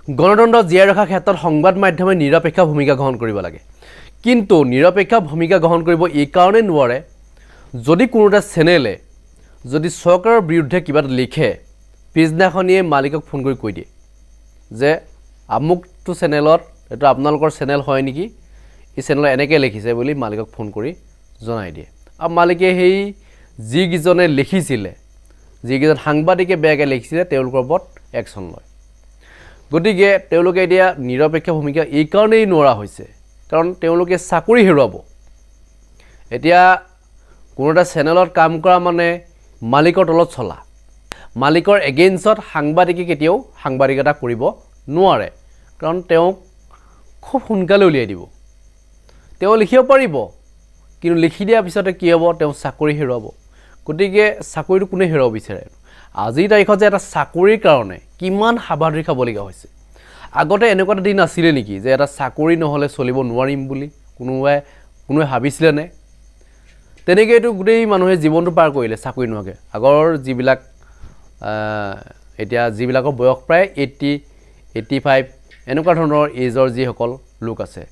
গণতন্ত্ৰ জীয়াই ৰখাৰ ক্ষেত্ৰত সংবাদ মাধ্যমে নিৰপেক্ষ ভূমিকা গ্ৰহণ কৰিব লাগে কিন্তু নিৰপেক্ষ ভূমিকা গ্ৰহণ কৰিব এই কাৰণে নোৱাৰে যদি কোনো এটা চেনেলে যদি চৰকাৰৰ বিৰুদ্ধে কিবা লিখে পিছদিনাখনিয়ে মালিকক ফোন কৰি কৈ দিয়ে যে আমুকটো চেনেলত এটা আপোনালোকৰ চেনেল হয় নেকি এই চেনেলত এনেকৈ লিখিছে বুলি মালিকক ফোন কৰি জনাই দিয়ে আৰু মালিকে সেই যিকেইজনে লিখিছিলে যিকেইজন সাংবাদিকে বেয়াকৈ লিখিছিলে তেওঁলোকৰ ওপৰত একশ্যন লয় গতিকে তেওঁলোকে এতিয়া নিৰপেক্ষ ভূমিকা এই কাৰণেই নোৱাৰা হৈছে কাৰণ তেওঁলোকে চাকৰি হেৰুৱাব এতিয়া কোনো এটা চেনেলত কাম কৰা মানে মালিকৰ তলত চলা মালিকৰ এগেইনষ্টত সাংবাদিকে কেতিয়াও সাংবাদিকতা কৰিব নোৱাৰে কাৰণ তেওঁক খুব সোনকালে উলিয়াই দিব তেওঁ লিখিব পাৰিব কিন্তু লিখি দিয়াৰ পিছতে কি হ'ব তেওঁ চাকৰি হেৰুৱাব গতিকে চাকৰিটো কোনে হেৰুৱাব বিচাৰে আজিৰ তাৰিখত যে এটা চাকৰিৰ কাৰণে কিমান হাবাধৰি খাবলগীয়া হৈছে আগতে এনেকুৱা এটা দিন আছিলে নেকি যে এটা চাকৰি নহ'লে চলিব নোৱাৰিম বুলি কোনোৱে ভাবিছিলে নে তেনেকৈতো গোটেই মানুহে জীৱনটো পাৰ কৰিলে চাকৰি নোহোৱাকৈ আগৰ যিবিলাক এতিয়া যিবিলাকৰ বয়স প্ৰায় 80-85 এনেকুৱা ধৰণৰ এজৰ যিসকল লোক আছে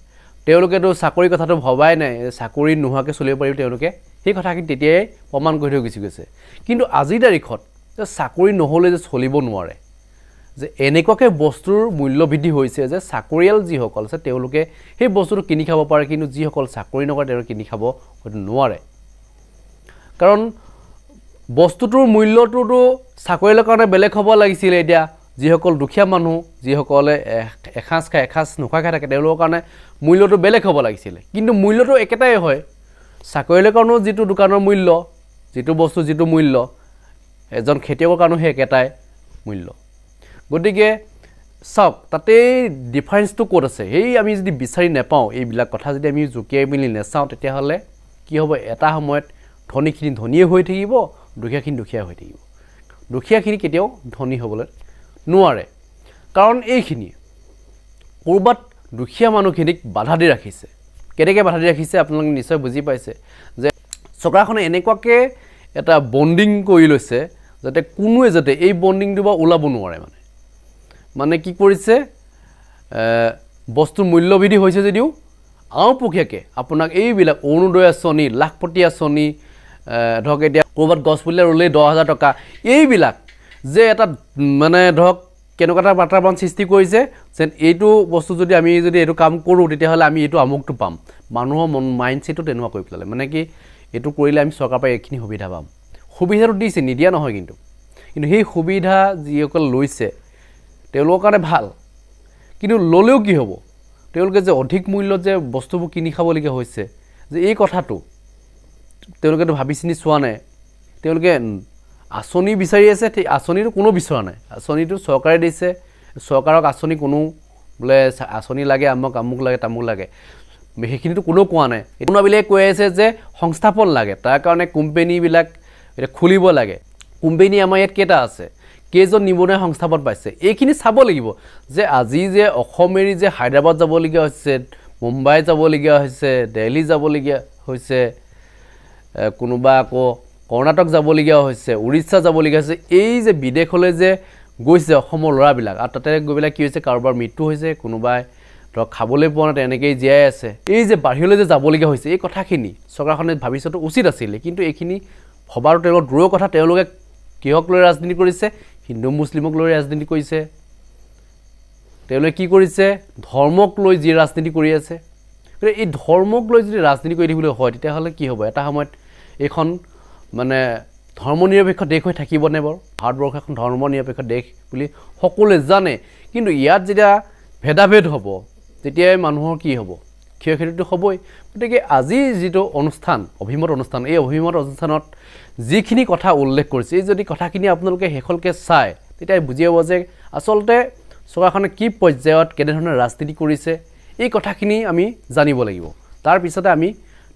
তেওঁলোকেতো চাকৰি কথাটো ভবাই নাই চাকৰি নোহোৱাকৈ চলিব পাৰিব তেওঁলোকে সেই কথাখিনি তেতিয়াই প্ৰমাণ কৰি থৈ গুচি গৈছে কিন্তু আজিৰ তাৰিখত যে চাকৰি নহ'লে যে চলিব নোৱাৰে যে এনেকুৱাকৈ বস্তুৰ মূল্য বৃদ্ধি হৈছে যে চাকৰিয়াল যিসকল আছে তেওঁলোকে সেই বস্তুটো কিনি খাব পাৰে কিন্তু যিসকল চাকৰি নকৰে তেওঁলোকে কিনি খাব হয়তো নোৱাৰে কাৰণ বস্তুটোৰ মূল্যটোতো চাকৰিয়ালৰ কাৰণে বেলেগ হ'ব লাগিছিলে এতিয়া যিসকল দুখীয়া মানুহ যিসকলে এসাঁজ খায় এসাঁজ নোখোৱাকৈ থাকে তেওঁলোকৰ কাৰণে মূল্যটো বেলেগ হ'ব লাগিছিলে কিন্তু মূল্যটো একেটাই হয় চাকৰিয়ালৰ কাৰণেও যিটো দোকানৰ মূল্য যিটো বস্তু যিটো মূল্য এজন খেতিয়কৰ কাৰণেও সেই একেটাই মূল্য গতিকে চাওক তাতেই ডিফাৰেন্সটো ক'ত আছে সেই আমি যদি বিচাৰি নাপাওঁ এইবিলাক কথা যদি আমি জুকিয়াই মেলি নেচাওঁ তেতিয়াহ'লে কি হ'ব এটা সময়ত ধনীখিনি ধনীয়ে হৈ থাকিব দুখীয়াখিনি দুখীয়া হৈ থাকিব দুখীয়াখিনি কেতিয়াও ধনী হ'বলৈ নোৱাৰে কাৰণ এইখিনি ক'ৰবাত দুখীয়া মানুহখিনিক বাধা দি ৰাখিছে কেনেকৈ বাধা দি ৰাখিছে আপোনালোকে নিশ্চয় বুজি পাইছে যে চৰকাৰখনে এনেকুৱাকৈ এটা বণ্ডিং কৰি লৈছে যাতে কোনোৱে যাতে এই বণ্ডিংটো বা ওলাব নোৱাৰে মানে কি কৰিছে বস্তুৰ মূল্য বৃদ্ধি হৈছে যদিও আওপকীয়াকৈ আপোনাক এইবিলাক অৰুণোদয় আঁচনি লাখপতি আঁচনি ধৰক এতিয়া ক'ৰবাত গছ পুলি ৰুলেই 10,000 টকা এইবিলাক যে এটা মানে ধৰক কেনেকুৱা এটা বাতাবৰণ সৃষ্টি কৰিছে যেন এইটো বস্তু যদি আমি যদি এইটো কাম কৰোঁ তেতিয়াহ'লে আমি এইটো আমুকটো পাম মানুহৰ মাইণ্ডছেটটো তেনেকুৱা কৰি পেলালে মানে কি এইটো কৰিলে আমি চৰকাৰৰ পৰা এইখিনি সুবিধা পাম সুবিধাটো দিছে নিদিয়া নহয় কিন্তু সেই সুবিধা যিসকল লৈছে তেওঁলোকৰ কাৰণে ভাল কিন্তু ল'লেও কি হ'ব তেওঁলোকে যে অধিক মূল্যত যে বস্তুবোৰ কিনি খাবলগীয়া হৈছে যে এই কথাটো তেওঁলোকেতো ভাবি চিনি চোৱা নাই তেওঁলোকে আঁচনি বিচাৰি আছে আঁচনিটো কোনো বিচৰা নাই আঁচনিটো চৰকাৰে দিছে চৰকাৰক আঁচনি কোনো বোলে আঁচনি লাগে আমুক লাগে তামুক লাগে সেইখিনিতো কোনেও কোৱা নাই কোনোবিলাকে কৈ আছে যে সংস্থাপন লাগে তাৰ কাৰণে কোম্পানীবিলাক এটা খুলিব লাগে কোম্পানী আমাৰ ইয়াত কেইটা আছে কেইজন নিবনুৱা সংস্থাপন পাইছে এইখিনি চাব লাগিব যে আজি যে অসম এৰি যে হায়দৰাবাদ যাবলগীয়া হৈছে মুম্বাই যাবলগীয়া হৈছে দিল্লী যাবলগীয়া হৈছে কোনোবা আকৌ কৰ্ণাটক যাবলগীয়া হৈছে উৰিষ্যা যাবলগীয়া হৈছে এই যে বিদেশলৈ যে গৈছে অসমৰ ল'ৰাবিলাক আৰু তাতে গৈ পেলাই কি হৈছে কাৰোবাৰ মৃত্যু হৈছে কোনোবাই ধৰক খাবলৈ পোৱা নাই তেনেকৈয়ে জীয়াই আছে এই যে বাহিৰলৈ যে যাবলগীয়া হৈছে এই কথাখিনি চৰকাৰখনে ভাবি চোৱাটো উচিত আছিলে কিন্তু এইখিনি ভবাৰো তেওঁলোকৰ দূৰৰ কথা তেওঁলোকে কিহক লৈ ৰাজনীতি কৰিছে হিন্দু মুছলিমক লৈ ৰাজনীতি কৰিছে তেওঁলোকে কি কৰিছে ধৰ্মক লৈ যি ৰাজনীতি কৰি আছে এই ধৰ্মক লৈ যদি ৰাজনীতি কৰি থাকিবলৈ হয় তেতিয়াহ'লে কি হ'ব এটা সময়ত এইখন মানে ধৰ্মনিৰপেক্ষ দেশ হৈ থাকিবনে বাৰু ভাৰতবৰ্ষ এখন ধৰ্মনিৰপেক্ষ দেশ বুলি সকলোৱে জানে কিন্তু ইয়াত যেতিয়া ভেদাভেদ হ'ব তেতিয়াই মানুহৰ কি হ'ব ক্ষয়ক্ষতিটো হ'বই গতিকে আজি যিটো অনুষ্ঠান অভিমত অনুষ্ঠান এই অভিমত অনুষ্ঠানত যিখিনি কথা উল্লেখ কৰিছে এই যদি কথাখিনি আপোনালোকে শেষলৈকে চায় তেতিয়া বুজি পাব যে আচলতে চৰকাৰখনে কি পৰ্যায়ত কেনেধৰণে ৰাজনীতি কৰিছে এই কথাখিনি আমি জানিব লাগিব তাৰ পিছতে আমি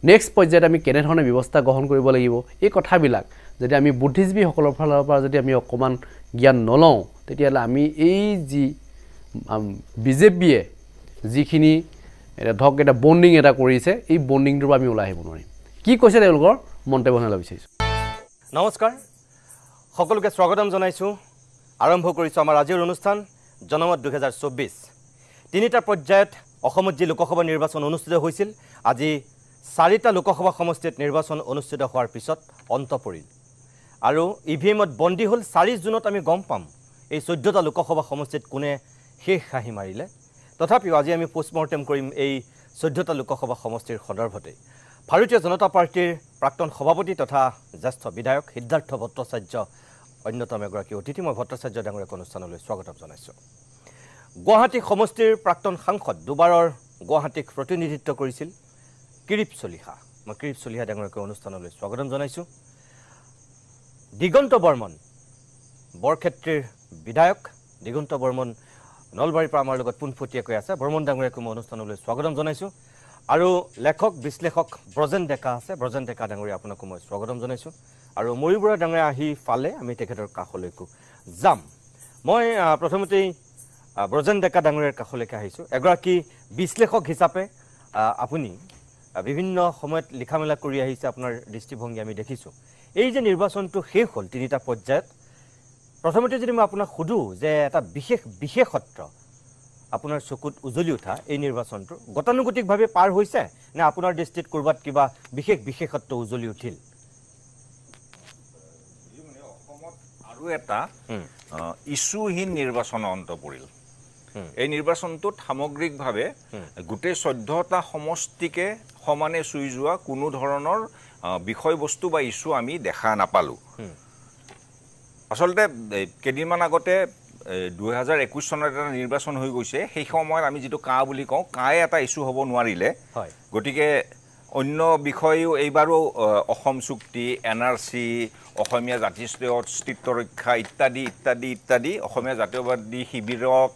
নেক্সট পৰ্যায়ত আমি কেনেধৰণে ব্যৱস্থা গ্ৰহণ কৰিব লাগিব এই কথাবিলাক যদি আমি বুদ্ধিজীৱীসকলৰ ফালৰ পৰা যদি আমি অকণমান জ্ঞান নলওঁ তেতিয়াহ'লে আমি এই যি বিজেপিয়ে যিখিনি এটা ধৰক এটা বণ্ডিং এটা কৰিছে এই বণ্ডিংটোৰ পৰা আমি ওলাই আহিব নোৱাৰিম কি কৈছে তেওঁলোকৰ মন্তব্য জনাব বিচাৰিছোঁ নমস্কাৰ সকলোকে স্বাগতম জনাইছোঁ আৰম্ভ কৰিছোঁ আমাৰ আজিৰ অনুষ্ঠান জনমত 2024 তিনিটা পৰ্যায়ত অসমত যি লোকসভা নিৰ্বাচন অনুষ্ঠিত হৈছিল আজি 4টা লোকসভা সমষ্টিত নিৰ্বাচন অনুষ্ঠিত হোৱাৰ পিছত অন্ত পৰিল আৰু ইভিএমত বন্দী হ'ল 4 জুনত আমি গম পাম এই 14টা লোকসভা সমষ্টিত কোনে শেষ হাঁহি মাৰিলে তথাপিও আজি আমি পোষ্টমৰ্টেম কৰিম এই 14টা লোকসভা সমষ্টিৰ সন্দৰ্ভতে ভাৰতীয় জনতা পাৰ্টিৰ প্ৰাক্তন সভাপতি তথা জ্যেষ্ঠ বিধায়ক সিদ্ধাৰ্থ ভট্টাচাৰ্য অন্যতম এগৰাকী অতিথি মই ভট্টাচাৰ্য ডাঙৰীয়াক অনুষ্ঠানলৈ স্বাগতম জনাইছোঁ গুৱাহাটী সমষ্টিৰ প্ৰাক্তন সাংসদ দুবাৰৰ গুৱাহাটীক প্ৰতিনিধিত্ব কৰিছিল কিৰিপ চলিহা মই কিৰিপ চলিহা ডাঙৰীয়াক অনুষ্ঠানলৈ স্বাগতম জনাইছোঁ দিগন্ত বৰ্মন বৰক্ষেত্ৰীৰ বিধায়ক দিগন্ত বৰ্মন নলবাৰীৰ পৰা আমাৰ লগত পোনপটীয়াকৈ আছে বৰ্মন ডাঙৰীয়াক মই অনুষ্ঠানলৈ স্বাগতম জনাইছোঁ আৰু লেখক বিশ্লেষক ব্ৰজেন ডেকা আছে ব্ৰজেন ডেকা ডাঙৰীয়া আপোনাক মই স্বাগতম জনাইছোঁ আৰু ময়ূৰ বৰা ডাঙৰীয়া আহি পালে আমি তেখেতৰ কাষলৈকো যাম মই প্ৰথমতেই ব্ৰজেন ডেকা ডাঙৰীয়াৰ কাষলৈকে আহিছোঁ এগৰাকী বিশ্লেষক হিচাপে আপুনি বিভিন্ন সময়ত লিখা মেলা কৰি আহিছে আপোনাৰ দৃষ্টিভংগী আমি দেখিছোঁ এই যে নিৰ্বাচনটো শেষ হ'ল তিনিটা পৰ্যায়ত প্ৰথমতে যদি মই আপোনাক সুধোঁ যে এটা বিশেষত্ব আপোনাৰ চকুত উজলি উঠা এই নিৰ্বাচনটো গতানুগতিকভাৱে পাৰ হৈছে নে আপোনাৰ দৃষ্টিত ক'ৰবাত কিবা বিশেষত্ব উজলি উঠিল আৰু এটা ইস্যুহীন নিৰ্বাচন অন্ত পৰিল এই নিৰ্বাচনটোত সামগ্ৰিকভাৱে গোটেই 14টা সমষ্টিকে সমানে চুই যোৱা কোনো ধৰণৰ বিষয়বস্তু বা ইস্যু আমি দেখা নাপালোঁ আচলতে কেইদিনমান আগতে 2021 চনত এটা নিৰ্বাচন হৈ গৈছে সেই সময়ত আমি যিটো কা বুলি কওঁ কায়ে এটা ইস্যু হ'ব নোৱাৰিলে গতিকে অন্য বিষয়েও এইবাৰো অসম চুক্তি NRC অসমীয়া জাতীয় অস্তিত্ব ৰক্ষা ইত্যাদি ইত্যাদি ইত্যাদি অসমীয়া জাতীয়বাদী শিবিৰক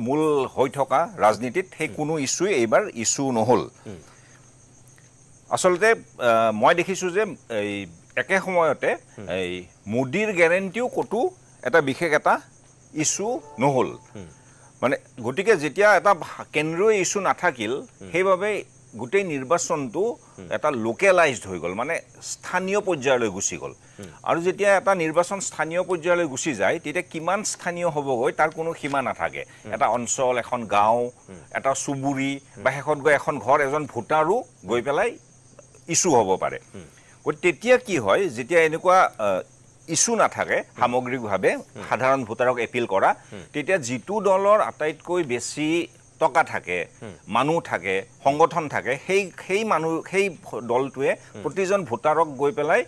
মূল হৈ থকা ৰাজনীতিত সেই কোনো ইস্যুই এইবাৰ ইস্যু নহ'ল আচলতে মই দেখিছোঁ যে এই একে সময়তে এই মোদীৰ গেৰেণ্টিও ক'তো এটা বিশেষ এটা ইস্যু নহ'ল মানে গতিকে যেতিয়া এটা কেন্দ্ৰীয় ইস্যু নাথাকিল সেইবাবে গোটেই নিৰ্বাচনটো এটা লোকেলাইজড হৈ গ'ল মানে স্থানীয় পৰ্যায়লৈ গুচি গ'ল আৰু যেতিয়া এটা নিৰ্বাচন স্থানীয় পৰ্যায়লৈ গুচি যায় তেতিয়া কিমান স্থানীয় হ'বগৈ তাৰ কোনো সীমা নাথাকে এটা অঞ্চল এখন গাঁও এটা চুবুৰী বা শেষত গৈ এখন ঘৰ এজন ভোটাৰো গৈ পেলাই ইস্যু হ'ব পাৰে গতিকে তেতিয়া কি হয় যেতিয়া এনেকুৱা ইস্যু নাথাকে সামগ্ৰিকভাৱে সাধাৰণ ভোটাৰক এপিল কৰা তেতিয়া যিটো দলৰ আটাইতকৈ বেছি টকা থাকে মানুহ থাকে সংগঠন থাকে সেই দলটোৱে প্ৰতিজন ভোটাৰক গৈ পেলাই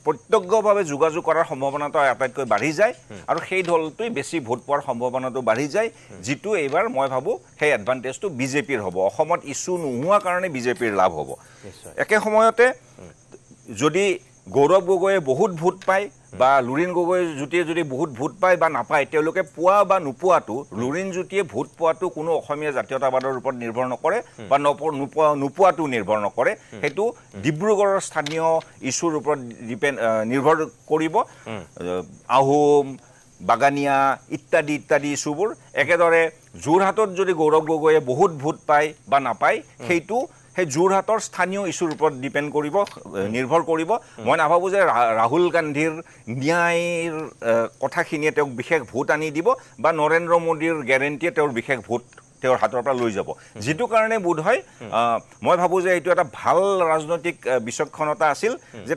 প্ৰত্যক্ষভাৱে যোগাযোগ কৰাৰ সম্ভাৱনাটো আটাইতকৈ বাঢ়ি যায় আৰু সেই দলটোৱে বেছি ভোট পোৱাৰ সম্ভাৱনাটো বাঢ়ি যায় যিটো এইবাৰ মই ভাবোঁ সেই এডভান্টেজটো বিজেপিৰ হ'ব অসমত ইস্যু নোহোৱা কাৰণে বিজেপিৰ লাভ হ'ব একে সময়তে যদি গৌৰৱ গগৈয়ে বহুত ভোট পায় বা লুৰিণ গগৈ জ্যোতিয়ে যদি বহুত ভোট পায় বা নাপায় তেওঁলোকে পোৱা বা নোপোৱাটো লুৰিণ জ্যোতিয়ে ভোট পোৱাটো কোনো অসমীয়া জাতীয়তাবাদৰ ওপৰত নিৰ্ভৰ নকৰে বা নোপোৱাটো নিৰ্ভৰ নকৰে সেইটো ডিব্ৰুগড়ৰ স্থানীয় ইস্যুৰ ওপৰত নিৰ্ভৰ কৰিব আহোম বাগানীয়া ইত্যাদি ইত্যাদি ইস্যুবোৰ একেদৰে যোৰহাটত যদি গৌৰৱ গগৈয়ে বহুত ভোট পায় বা নাপায় সেইটো সেই যোৰহাটৰ স্থানীয় ইস্যুৰ ওপৰত ডিপেণ্ড কৰিব নিৰ্ভৰ কৰিব মই নাভাবোঁ যে ৰাহুল গান্ধীৰ ন্যায়ৰ কথাখিনিয়ে তেওঁক বিশেষ ভোট আনি দিব বা নৰেন্দ্ৰ মোদীৰ গেৰেণ্টিয়ে তেওঁৰ বিশেষ ভোট তেওঁৰ হাতৰ পৰা লৈ যাব যিটো কাৰণে বোধ হয় মই ভাবোঁ যে এইটো এটা ভাল ৰাজনৈতিক বিচক্ষণতা আছিল যে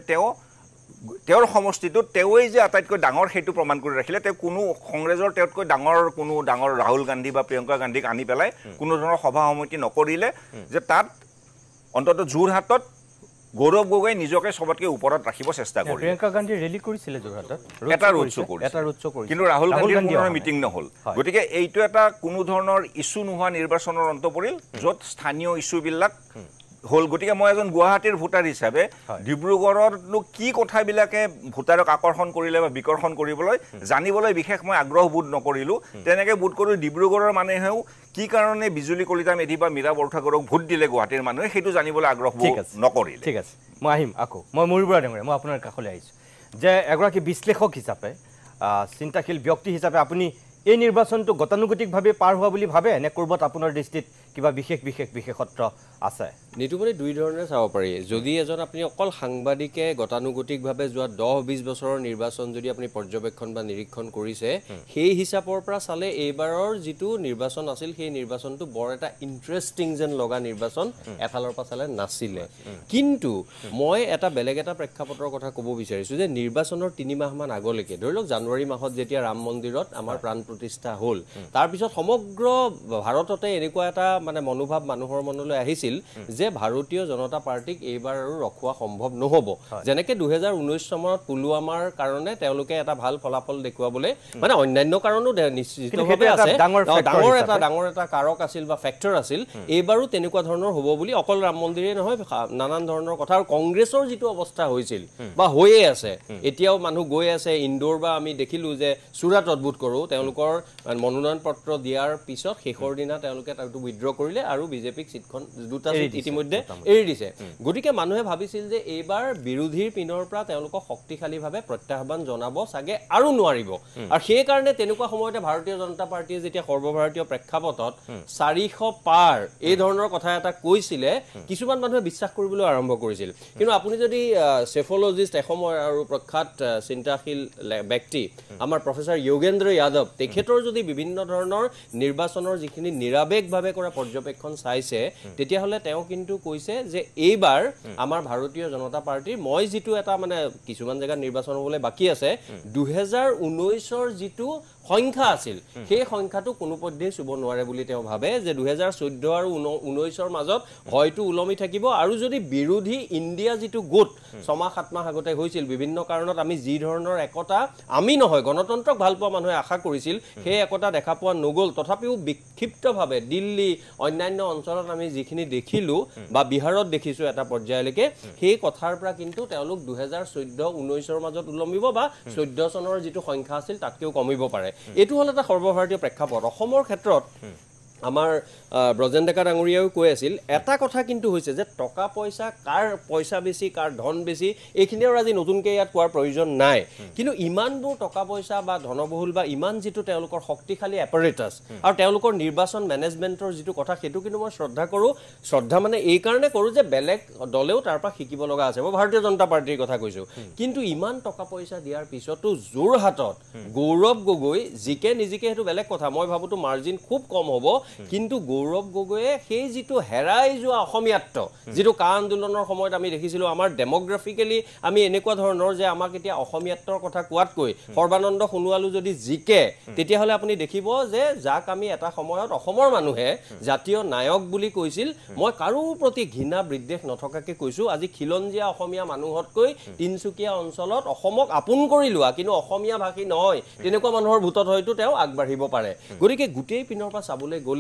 তেওঁৰ সমষ্টিটোত তেওঁৱেই যে আটাইতকৈ ডাঙৰ সেইটো প্ৰমাণ কৰি ৰাখিলে তেওঁ কোনো কংগ্ৰেছৰ তেওঁতকৈ ডাঙৰ ৰাহুল গান্ধী বা প্ৰিয়ংকা গান্ধীক আনি পেলাই কোনো ধৰণৰ সভা সমিতি নকৰিলে যে তাত অন্তত যোৰহাটত গৌৰৱ গগৈ নিজকে সবতকৈ ওপৰত ৰাখিব চেষ্টা কৰিলে প্ৰিয়ংকা গান্ধী ৰেলী কৰিছিলে যোৰহাটত এটা ৰোড শ্ব' কৰিছিল কিন্তু ৰাহুল গান্ধীৰ কোনো মিটিং নহ'ল গতিকে এইটো এটা কোনো ধৰণৰ ইস্যু নোহোৱা নিৰ্বাচনৰ অন্ত পৰিল য'ত স্থানীয় ইস্যুবিলাক হ'ল গতিকে মই এজন গুৱাহাটীৰ ভোটাৰ হিচাপে ডিব্ৰুগড়ৰনো কি কথাবিলাকে ভোটাৰক আকৰ্ষণ কৰিলে বা বিকৰ্ষণ কৰিবলৈ জানিবলৈ বিশেষ মই আগ্ৰহ বোধ নকৰিলোঁ তেনেকৈ বোধ কৰোঁ ডিব্ৰুগড়ৰ মানুহেও কি কাৰণে বিজুলী কলিতা মেধি বা মীৰা বৰঠাকুৰক ভোট দিলে গুৱাহাটীৰ মানুহে সেইটো জানিবলৈ আগ্ৰহ নকৰিলে ঠিক আছে মই আহিম আকৌ মই ময়ূৰ বৰা ডাঙৰীয়া মই আপোনাৰ কাষলৈ আহিছোঁ যে এগৰাকী বিশ্লেষক হিচাপে চিন্তাশীল ব্যক্তি হিচাপে আপুনি এই নিৰ্বাচনটো গতানুগতিকভাৱে পাৰ হোৱা বুলি ভাবে নে ক'ৰবাত আপোনাৰ দৃষ্টিত কিবা বিশেষত্ব আছে নিতুমণি দুই ধৰণে চাব পাৰি যদি এজন আপুনি অকল সাংবাদিকে গতানুগতিকভাৱে যোৱা 10-20 বছৰৰ নিৰ্বাচন যদি আপুনি পৰ্যবেক্ষণ বা নিৰীক্ষণ কৰিছে সেই হিচাপৰ পৰা চালে এইবাৰৰ যিটো নিৰ্বাচন আছিল সেই নিৰ্বাচনটো বৰ এটা ইন্টাৰেষ্টিং যেন লগা নিৰ্বাচন এফালৰ পৰা চালে নাছিলে কিন্তু মই এটা বেলেগ এটা প্ৰেক্ষাপটৰ কথা ক'ব বিচাৰিছো যে নিৰ্বাচনৰ 3 মাহ মান আগলৈকে ধৰি লওক জানুৱাৰী মাহত যেতিয়া ৰাম মন্দিৰত আমাৰ প্ৰাণ প্ৰতিষ্ঠা হ'ল তাৰ পিছত সমগ্ৰ ভাৰততে এনেকুৱা এটা মানে মনোভাৱ মানুহৰ মনলৈ আহিছিল যে ভাৰতীয় জনতা পাৰ্টিক এইবাৰ আৰু ৰখোৱা সম্ভৱ নহব যেনেকে 2019 চনত পুলৱামাৰ কাৰণে তেওঁলোকে এটা ভাল ফলাফল দেখুৱাবলৈ মানে অন্যান্য কাৰণো নিশ্চিতভাৱে আছে ডাঙৰ এটা কাৰক আছিল বা ফেক্টৰ আছিল এইবাৰো তেনেকুৱা ধৰণৰ হ'ব বুলি অকল ৰাম মন্দিৰে নহয় নানান ধৰণৰ কথা আৰু কংগ্ৰেছৰ যিটো অৱস্থা হৈছিল বা হৈয়ে আছে এতিয়াও মানুহ গৈ আছে ইন্দোৰ বা আমি দেখিলো যে সুৰাটত বুট কৰো তেওঁলোকৰ মনোনয়ন পত্ৰ দিয়াৰ পিছত শেষৰ দিনা তেওঁলোকে তাকটো উইথড্ৰ কৰিলে আৰু বিজেপিক সিটখন দুটা সিট ইতিমধ্যে এৰি দিছে গতিকে মানুহে ভাবিছিল যে এইবাৰ বিৰোধীৰ পিনৰ পৰা তেওঁলোকক শক্তিশালীভাৱে প্ৰত্যাহ্বান জনাব সাগে আৰু নোৱাৰিব আৰু সেই কাৰণে তেনেকুৱা সময়তে ভাৰতীয় জনতা পাৰ্টিয়ে যেতিয়া সৰ্বভাৰতীয় প্ৰেক্ষাপটত 400 পাৰ এই ধৰণৰ কথা এটা কৈছিলে কিছুমান মানুহে বিশ্বাস কৰিবলৈ আৰম্ভ কৰিছিল কিন্তু আপুনি যদি সেফোলজিষ্ট এসময় আৰু প্ৰখ্যাত চিন্তাশীল ব্যক্তি আমাৰ প্ৰফেসৰ যোগেন্দ্ৰ যাদৱ তেখেতৰ যদি বিভিন্ন ধৰণৰ নিৰ্বাচনৰ যিখিনি নিৰাবেগভাৱে কৰা পৰ্যবেক্ষণ চাইছে তেতিয়া হলে তেওঁ কিন্তু কৈছে যে এইবাৰ আমাৰ ভাৰতীয় জনতা পাৰ্টিৰ মই যিটো এটা মানে কিছুমান জায়গা নিৰ্বাচন হ'বলৈ বাকি আছে 2019 ৰ যিটো সংখ্যা আছিল সেই সংখ্যাটো কোনো পদ্ধতি চুব নোৱাৰে বুলি তেওঁ ভাবে যে 2014 আৰু 19 ৰ মাজত হয়তো উলমি থাকিব আৰু যদি বিৰোধী ইণ্ডিয়া যিটো গোট 6-7 মাহ আগতে হৈছিল বিভিন্ন কাৰণত আমি যি ধৰণৰ একতা আমি নহয় গণতন্ত্ৰক ভাল পোৱা মানুহে আশা কৰিছিল সেই একতা দেখা পোৱা নগল তথাপিও বিক্ষিপ্তভাৱে দিল্লী অন্যান্য অঞ্চলত আমি যিখিনি দেখিলো বা বিহাৰত দেখিছো এটা পৰ্যায়লৈকে সেই কথাৰ পৰা কিন্তু তেওঁলোক 2014-19 ৰ মাজত উলমিব বা 14 চনৰ যিটো সংখ্যা আছিল তাতকেও কমিব পাৰে এটো হল এটা সৰ্বভাৰতীয় প্ৰেক্ষাপট অসমৰ ক্ষেত্ৰত আমাৰ ব্ৰজেন ডেকা ডাঙৰীয়াও কৈ আছিল এটা কথা কিন্তু হৈছে যে টকা পইচা কাৰ পইচা বেছি কাৰ ধন বেছি এইখিনি আৰু আজি নতুনকৈ ইয়াত কোৱাৰ প্ৰয়োজন নাই কিন্তু ইমানবোৰ টকা পইচা বা ধনবহুল বা ইমান যিটো তেওঁলোকৰ শক্তিশালী এপাৰেটাছ আৰু তেওঁলোকৰ নিৰ্বাচন মেনেজমেণ্টৰ যিটো কথা সেইটো কিন্তু মই শ্ৰদ্ধা মানে এই কাৰণে কৰোঁ যে বেলেগ দলেও তাৰ পৰা শিকিব লগা আছে মই ভাৰতীয় জনতা পাৰ্টিৰ কথা কৈছোঁ কিন্তু ইমান টকা পইচা দিয়াৰ পিছতো যোৰহাটত গৌৰৱ গগৈ জিকে নিজিকে সেইটো বেলেগ কথা মই ভাবোতো মাৰ্জিন খুব কম হ'ব কিন্তু গৌৰৱ গগৈয়ে সেই যিটো হেৰাই যোৱা অসমীয়াত্ব যিটো কা আন্দোলনৰ সময়ত আমি দেখিছিলো আমাৰ ডেমোগ্ৰাফিক্যালি আমি এনেকুৱা ধৰণৰ যে আমাক এতিয়া অসমীয়াত্বৰ কথা কোৱাতকৈ সৰ্বানন্দ সোণোৱালু যদি জিকে তেতিয়া হলে আপুনি দেখিব যে যাক আমি এটা সময়ত অসমৰ মানুহে জাতীয় নায়ক বুলি কৈছিল মই কাৰো প্ৰতি ঘৃণা বিদ্বেষ নথকাকে কৈছো আজি খিলঞ্জীয়া অসমীয়া মানুহতকৈ তিনচুকীয়া অঞ্চলত অসমক আপোন কৰি লোৱা কিন্তু অসমীয়া ভাষী নহয় তেনেকুৱা মানুহৰ ভূতত হয়তো তেওঁ আগবাঢ়িব পাৰে গতিকে গোটেই পিনৰ পৰা চাবলৈ গ'লে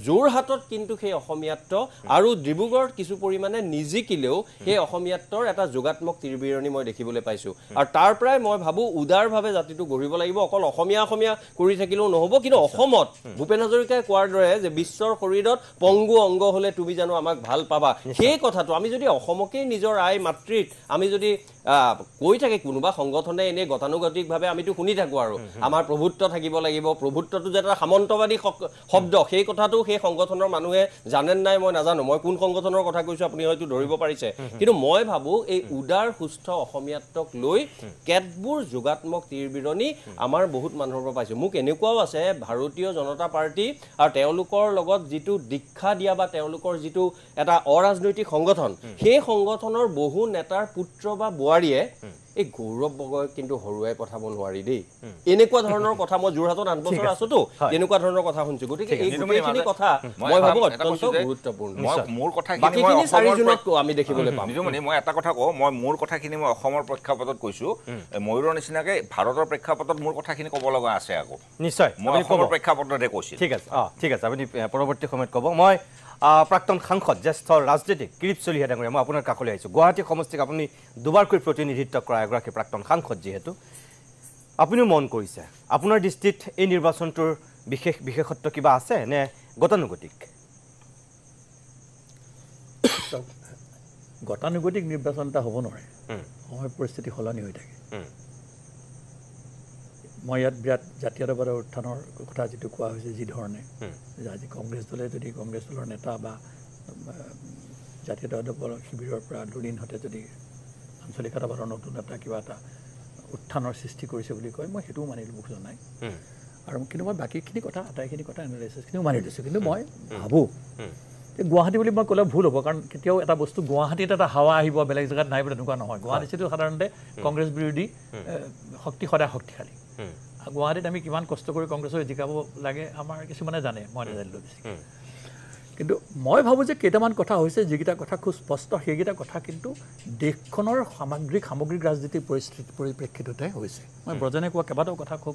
যোৰহাটত কিন্তু সেই অসমীয়াত্ব আৰু ডিব্ৰুগড়ত কিছু পৰিমাণে নিজিকিলেও সেই অসমীয়াত্বৰ এটা যোগাত্মক তিৰবিৰণী মই দেখিবলৈ পাইছো আৰু তাৰ পৰাই মই ভাবো উদাৰভাৱে জাতিটো গঢ়িব লাগিব অকল অসমীয়া কৰি থাকিলেও নহব কিন্তু অসমত ভূপেন হাজৰিকাই কোৱাৰ দৰে যে বিশ্বৰ শৰীৰত পংগু অংগ হলে তুমি জানো আমাক ভাল পাবা সেই কথাটো আমি যদি অসমকে নিজৰ আই মাতৃত আমি যদি কৈ থাকে কোনোবা সংগঠনে এনে গতানুগতিকভাৱে আমিতো শুনি থাকো আৰু আমাৰ প্ৰভুত্ব থাকিব লাগিব প্ৰভুত্বটো যে এটা সামন্তবাদী শব্দ সেই কথাটো সেই সংগঠনৰ মানুহে জানেন নাই মই নাজানো মই কোন সংগঠনৰ কথা কৈছো আপুনি হয়তো ধৰিব পাৰিছে কিন্তু মই ভাবো এই উদাৰ সুস্থ অসমীয়াত্বক লৈ কেতবোৰ যোগাত্মক তিৰবিৰণী আমাৰ বহুত মানুহৰ পৰা পাইছো মোক এনেকুৱাও আছে ভাৰতীয় জনতা পাৰ্টি আৰু তেওঁলোকৰ লগত যিটো দীক্ষা দিয়া বা তেওঁলোকৰ যিটো এটা অৰাজনৈতিক সংগঠন সেই সংগঠনৰ বহু নেতাৰ পুত্ৰ বা বোৱাৰীয়ে এই গৌৰৱ গগৈ কিন্তু হৰুৱাই পঠাব নোৱাৰি দেই এনেকুৱা ধৰণৰ কথা মই যোৰহাটত 8 বছৰ আছোতো এনেকুৱা ধৰণৰ কথা শুনিছো গতিকে এই গোটেইখিনি কথা মই ভাবো অত্যন্ত গুৰুত্বপূৰ্ণ মোৰ কথাখিনি বাকিখিনি 4 জুনত আমি দেখিবলৈ পাম নিজুমণি মই এটা কথা কওঁ মই মোৰ কথাখিনি মই অসমৰ প্ৰেক্ষাপটত কৈছো ময়ূৰৰ নিচিনাকে ভাৰতৰ প্ৰেক্ষাপটত মোৰ কথাখিনি ক'ব লগা আছে আকৌ নিশ্চয় মই অসমৰ প্ৰেক্ষাপটতে কৈছো ঠিক আছে আপুনি পৰৱৰ্তী সময়ত ক'ব মই প্ৰাক্তন সাংসদ জ্যেষ্ঠ ৰাজনীতিক কিৰিপ চলিহা ডাঙৰীয়া মই আপোনাৰ কাষলৈ আহিছোঁ গুৱাহাটী সমষ্টিক আপুনি দুবাৰকৈ প্ৰতিনিধিত্ব কৰা এগৰাকী প্ৰাক্তন সাংসদ যিহেতু আপুনিও মন কৰিছে আপোনাৰ দৃষ্টিত এই নিৰ্বাচনটোৰ বিশেষত্ব কিবা আছে নে গতানুগতিক গতানুগতিক নিৰ্বাচন এটা হ'ব নোৱাৰে সময় পৰিস্থিতি সলনি হৈ থাকে মই ইয়াত বিৰাট জাতীয়তাবাদৰ উত্থানৰ কথা যিটো কোৱা হৈছে যি ধৰণে যে আজি কংগ্ৰেছ দলে যদি কংগ্ৰেছ দলৰ নেতা বা জাতীয়তাবাদৰ শিবিৰৰ পৰা দুদিনহতে যদি আঞ্চলিকতাবাদৰ নতুন এটা কিবা এটা উত্থানৰ সৃষ্টি কৰিছে বুলি কয় মই সেইটোও মানিলোঁ মুখ জনাই আৰু কিন্তু মই বাকীখিনি কথা আটাইখিনি কথা এনালাইচিছখিনিও মানি দিছোঁ কিন্তু মই ভাবোঁ যে গুৱাহাটী বুলি মই ক'লে ভুল হ'ব কাৰণ কেতিয়াও এটা বস্তু গুৱাহাটীত এটা হাৱা আহিব বেলেগ জেগাত নাই বুলি তেনেকুৱা নহয় গুৱাহাটীটো সাধাৰণতে কংগ্ৰেছ বিৰোধী শক্তি সদায় শক্তিশালী গুৱাহাটীত আমি কিমান কষ্ট কৰি কংগ্ৰেছক জিকাব লাগে আমাৰ কিছুমানে জানে মই নাজানিলোঁ বেছি কিন্তু মই ভাবোঁ যে কেইটামান কথা হৈছে যিকেইটা কথা খুব স্পষ্ট সেইকেইটা কথা কিন্তু দেশখনৰ সামগ্ৰিক ৰাজনীতিৰ পৰিপ্ৰেক্ষিততে হৈছে মই ব্ৰজেনে কোৱা কেইবাটাও কথা খুব